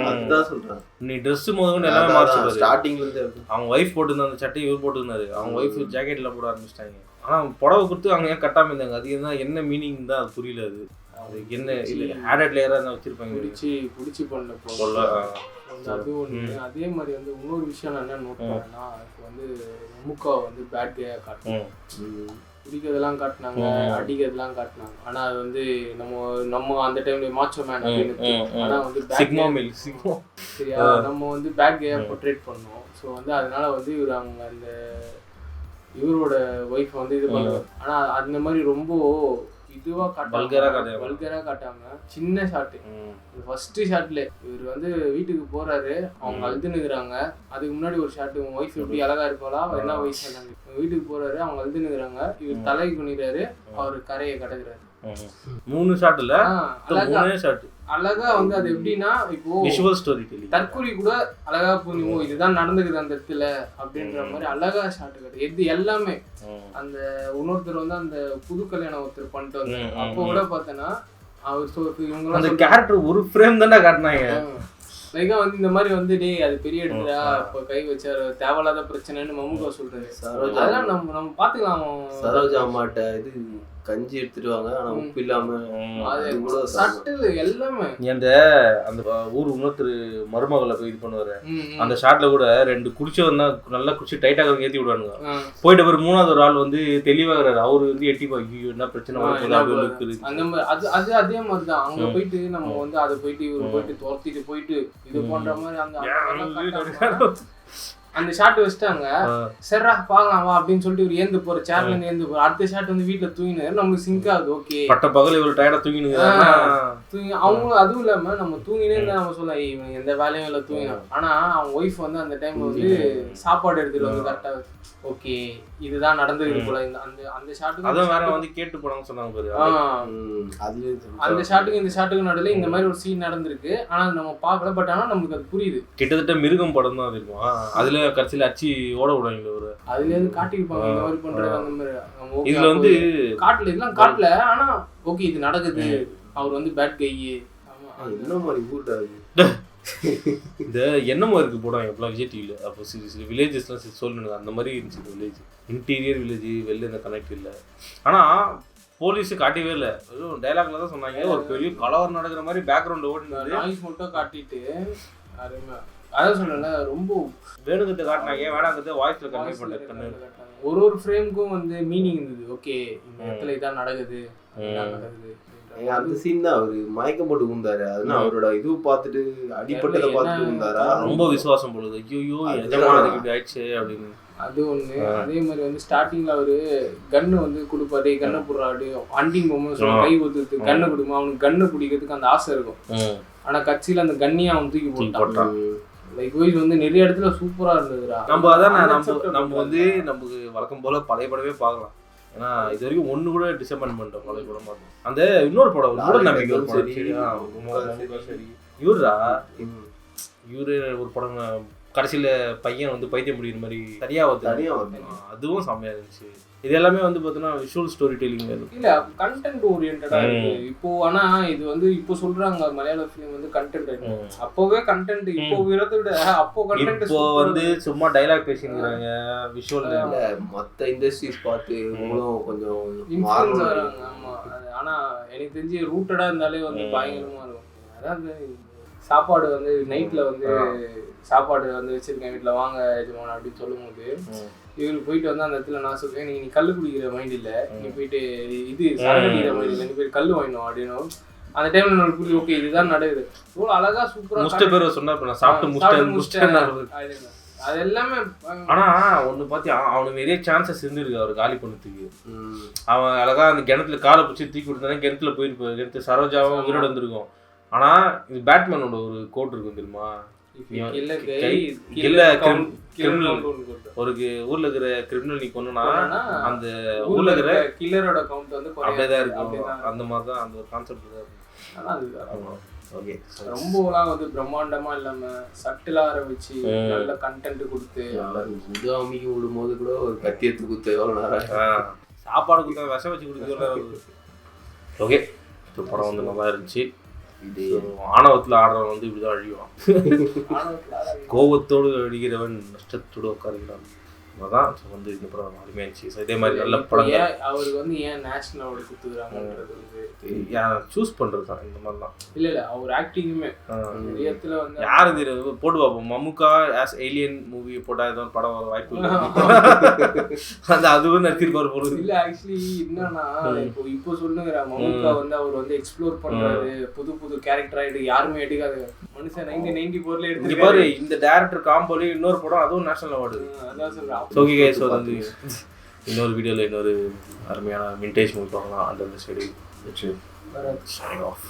அதுதான் சொல்கிறேன். நீ ட்ரெஸ் முதல்ல எல்லாமே மாறிச்சு. ஸ்டார்டிங்லேருந்து அவங்க ஒய்ஃப் போட்டுருந்த அந்த சட்டை இவர் போட்டுருந்தாரு. அவங்க ஒய்ஃப் ஜாக்கெட்டில் போட ஆரம்பிச்சிட்டாங்க. ஆனால் புடவை கொடுத்து அவங்க ஏன் கட்டாமல் இருந்தாங்க? அது என்ன மீனிங் தான் அது புரியல. அது என்ன இல்லை ஹேடட் லேயராக இருந்தால் வச்சுருப்பாங்க. பிடிச்சி பண்ண போல அது ஒன்று. அதே மாதிரி வந்து இன்னொரு விஷயம் நான் என்ன நோட் பண்ணேன்னா, இப்போ வந்து முக்கா வந்து பேட் கேயாக காட்டணும், பிடிக்கிறதெல்லாம் காட்டினாங்க, அடிக்கிறதுலாம் காட்டினாங்க. ஆனால் அது வந்து நம்ம அந்த டைம்ல மாச்சோ மேன் அப்படின்னு, ஆனால் வந்து சரியா நம்ம வந்து பேட் கேயாக போர்ட்ரேட் பண்ணோம். ஸோ வந்து அதனால வந்து இவர் அவங்க அந்த இவரோட ஒய்ஃப் வந்து இது பண்ணுவார். ஆனால் அந்த மாதிரி ரொம்ப இதுவா வல்கரா காட்டாம சின்ன ஷாட்டு. ஃபர்ஸ்ட் ஷாட்ல இவர் வந்து வீட்டுக்கு போறாரு, அவங்க அழுதுனுக்குறாங்க. அதுக்கு முன்னாடி ஒரு ஷாட், உன் ஒய்ஃப் எப்படி அழகா இருப்பாளா, என்ன வயசு சொன்னாங்க. வீட்டுக்கு போறாரு, அவங்க அழுதுனுக்குறாங்க, இவர் தலை குனிறாரு, அவர் கரையை கடக்குறாரு. 3 ஷாட் இல்ல, 3 ஷாட் அழகா வந்து அது எப்படின்னா இப்போ விஷுவல் ஸ்டோரி டெல்லிங் தற்கொலை கூட அழகா புரியும், இதுதான் நடந்துக்குது அந்த இடத்துல அப்படின்ற மாதிரி அழகா ஷாட் கிடையாது. எது எல்லாமே அந்த இன்னொருத்தர் வந்து அந்த புது கல்யாணம் ஒருத்தர் பண்ணிட்டு வந்தாரு, அப்போ கூட பார்த்தேன்னா அவர் இவங்க அந்த கேரக்டர் ஒரு ஃப்ரேம் தானே காட்டினாங்க. லைக்கா வந்து இந்த மாதிரி வந்து டேய் அது பெரிய எடுத்துடா, இப்போ கை வச்சாரு தேவையில்லாத பிரச்சனைன்னு மம்முகா சொல்றாரு. அதெல்லாம் நம்ம பாத்துக்கலாம். சரோஜா அம்மாட்ட இது கஞ்சி எடுத்துருவாங்க, ஆனா உப்பு இல்லாம எல்லாமே அந்த அந்த ஊர் இன்னொருத்தர் மருமகளை போய் இது பண்ணுவாரு. அந்த ஷாட்ல கூட 2 குடிச்சவன் தான் நல்லா குடிச்சு டைட்டா ஏத்தி விடுவானுங்க. போயிட்ட பிறகு 3வது ஒரு ஆள் வந்து தெளிவாகிறாரு. அவரு வந்து எட்டி ஐயோ என்ன பிரச்சனை அந்த மாதிரி அது அதே மாதிரிதான் அங்க போயிட்டு நம்ம வந்து அதை போயிட்டு இவரு போயிட்டு துரத்திட்டு போயிட்டு இது பண்ற மாதிரி அந்த ஷாட் வச்சுட்டாங்க. சரிடா பாக்கலாம் வா அப்படின்னு சொல்லிட்டு இவர் ஏந்து போற, சேர்ல இருந்து ஏந்து போற. அடுத்த ஷாட் வந்து வீட்டுல தூங்கினாரு, நமக்கு சிங்க் ஆகுது. ஓகே பட்ட பகல் இவ்வளவு டயர்டா தூங்கி அவங்களும் அதுவும் இல்லாம நம்ம தூங்கினே நம்ம சொல்ல இவங்க எந்த வேலையும் இல்லை தூங்கினா. ஆனா அவங்க ஒய்ஃப் வந்து அந்த டைம் வந்து சாப்பாடு எடுத்துட்டு வந்து கரெக்டா ஓகே இதுதான் நடந்தது போல. அந்த ஷாட்டுக்கு அதான் வேற வந்து கேட்டு போனாங்க சொன்னாங்க பாரு. அந்த ஷாட்டுக்கு இந்த ஷாட்டுக்கு நடுவில் இந்த மாதிரி ஒரு சீன் நடந்திருக்கு, ஆனா நம்ம பார்க்கல. பட் ஆனா நமக்கு அது புரியுது. கிட்டத்தட்ட மிருகம் படம் தான் இருக்கும். அதுல கடைசியில அச்சி ஓட விடுவாங்க ஒரு அதுல இருந்து காட்டிருப்பாங்க இந்த மாதிரி பண்றது. அந்த மாதிரி இதுல வந்து காட்டல, இதெல்லாம் காட்டல. ஆனா ஓகே இது நடக்குது, அவர் வந்து பேட் கை. என்ன மாதிரி கூட்டாது இந்த என்னமோ இருக்கு போடுவாங்க எப்பெல்லாம் விஜய் டிவியில். அப்போ சில வில்லேஜஸ்லாம் சொல்லுங்க அந்த மாதிரி இருந்துச்சு. வில்லேஜ் இன்டீரியர் வில்லேஜ் வெளில இந்த கனெக்ட் இல்லை. ஆனால் போலீஸு காட்டவே இல்லை, வெறும் டைலாக்ல தான் சொன்னாங்க. ஒரு பெரிய கலவரம் நடக்கிற மாதிரி பேக்ரவுண்ட் ஓடினது நாய்ஸ் மட்டும் காட்டிட்டு அதான் சொல்லல ரொம்ப வேணுங்கிறத காட்டினாங்க. வேணாங்கிறத வாய்ஸ்ல கன்வே பண்ண ஒரு ஃப்ரேமுக்கும் வந்து மீனிங் இருந்தது. ஓகே இந்த இடத்துல இதான் நடக்குது நடக்குது. அந்த சீன் தான் அவரு மயக்கம் போட்டு விழுந்தாரு. அதனால அவரோட இது பார்த்துட்டு அடிப்பட்டதை பார்த்துட்டு விழுந்தாரா, ரொம்ப விசுவாசம் போடுது. ஐயோ எஜமானதுக்கு இப்படி ஆயிடுச்சு அப்படின்னு. அது ஒண்ணு. அதே மாதிரி வந்து ஸ்டார்டிங்ல அவரு கன்னு வந்து கொடுப்பாரு, கண்ணை போடுறாரு அண்டிங் போகும்போது கை ஒத்துக்கு கண்ணை கொடுமா. அவனுக்கு கண்ணு பிடிக்கிறதுக்கு அந்த ஆசை இருக்கும். ஆனா கட்சியில அந்த கண்ணியை அவன் தூக்கி போட்டான். லைக் வைஸ் வந்து நிறைய இடத்துல சூப்பரா இருந்ததுடா. நம்ம அதான் நம்ம வந்து நமக்கு வழக்கம் போல பழைய படமே பார்க்கலாம். ஏன்னா இது வரைக்கும் ஒண்ணு கூட டிசப்பாயின்ட் பண்ணிட்டோம் பழைய படம் மாட்டோம். அந்த இன்னொரு படம் நம்பிக்கை சரி இவரா இவரு ஒரு படம் கடைசியில பையன் வந்து பைத்தியம் முடிகிற மாதிரி சரியா வருது, அதுவும் செம்மையா இருந்துச்சு. இது எல்லாமே வந்து பார்த்தோன்னா விஷுவல் ஸ்டோரி டெல்லிங் இல்ல கண்டென்ட் ஓரியன்டா இருக்கு இப்போ. ஆனா இது வந்து இப்போ சொல்றாங்க மலையாள ஃபிலிம் வந்து கண்டென்ட். அப்போவே கண்டென்ட், இப்போ விரத விட அப்போ கண்டென்ட். இப்போ வந்து சும்மா டைலாக் பேசிக்கிறாங்க விஷுவல் இல்ல. மத்த இண்டஸ்ட்ரீஸ் பார்த்து கொஞ்சம் இன்ஃப்ளூயன்ஸ் வராங்க. ஆமா. ஆனா எனக்கு தெரிஞ்சு ரூட்டடா இருந்தாலே வந்து பயங்கரமா இருக்கும். அதான் சாப்பாடு வந்து நைட்ல வந்து சாப்பாடு வந்து வச்சிருக்கேன் வீட்டுல வாங்க எஜமான அப்படின்னு சொல்லும் போது இவருக்கு போயிட்டு வந்து அந்த இடத்துல நான் சொல்றேன், நீ கல்லு குடிக்கிற மைண்ட் இல்ல, நீ போயிட்டு இது சரடிக்கிற மைண்ட் இல்லை, நீ போயிட்டு கல்லு வாங்கினோம் அப்படின்னு. அந்த டைம்ல நம்மளுக்கு புரியுது ஓகே இதுதான் நடக்குது. இவ்வளவு அழகா சூப்பரா அது எல்லாமே. ஆனா ஒண்ணு பாத்தியா அவனுக்கு நிறைய சான்சஸ் இருந்திருக்கு அவர் காலி பண்ணதுக்கு. அவன் அழகா அந்த கிணத்துல காலை பிடிச்சி தூக்கி கொடுத்தா கிணத்துல போயிருப்பாரு. கிணத்து சரோஜாவும் உயிரோட வந்திருக்கும். ஆனா இது பேட்மேனோட ஒரு கோட் இருக்கும் தெரியுமா, ஒரு ஊர்ல இருக்கிற கிரிமினல் நீ கொன்னா அந்த ஊர்ல இருக்கிற கில்லரோட கவுண்ட் வந்து அப்படியேதான் இருக்கும். அந்த மாதிரிதான் அந்த ஒரு கான்செப்ட் தான் இருக்கும். ரொம்பலாம் வந்து பிரம்மாண்டமா இல்லாம சட்டிலா ஆரம்பிச்சு நல்ல கண்டென்ட் கொடுத்து உதாமிக்கு விடும்போது கூட ஒரு கத்தியத்து குத்து எவ்வளவு நேரம் சாப்பாடு கொடுத்தா விஷம் வச்சு கொடுத்து. ஓகே படம் வந்து நல்லா இருந்துச்சு. ஆணவத்துல ஆடுறவன் வந்து இப்படிதான் அழிவான். கோபத்தோடு அழிகிறவன் நஷ்டத்தோடு உட்காருகிறான். அதான் வந்து இந்த படம் அருமையா இருந்துச்சு. இதே மாதிரி நல்ல படம். அவருக்கு வந்து ஏன் நேஷனல் அவார்டு கொடுத்துக்கிறாங்கன்றது சூஸ் பண்றது தான் இந்த மாதிரிலாம். இல்ல அவர் ஆக்டிங்குமே நிறையத்துல வந்து யாரு தெரியாது போட்டு பார்ப்போம். மம்முக்கா ஆஸ் ஏலியன் மூவி போட்டா ஏதோ படம் வர வாய்ப்பு இல்லை. அந்த அதுவும் நடிச்சிருப்பாரு போறது இல்ல. ஆக்சுவலி என்னன்னா இப்போ சொல்லுங்கிற மம்முக்கா வந்து அவர் வந்து எக்ஸ்ப்ளோர் பண்றாரு, புது புது கேரக்டர் ஆயிட்டு யாருமே எடுக்காது. மனுஷன் 1994 எடுத்து பாரு இந்த டைரக்டர் காம்போலி இன்னொரு படம் அதுவும் நேஷனல் அவார்டு. அதான் சொல்றேன். சோகி கைஸ் வந்து இன்னொரு வீடியோவில் இன்னொரு அருமையான விண்டேஜ் மூவி பார்க்கலாம். அந்த சைடு ஆஃப்.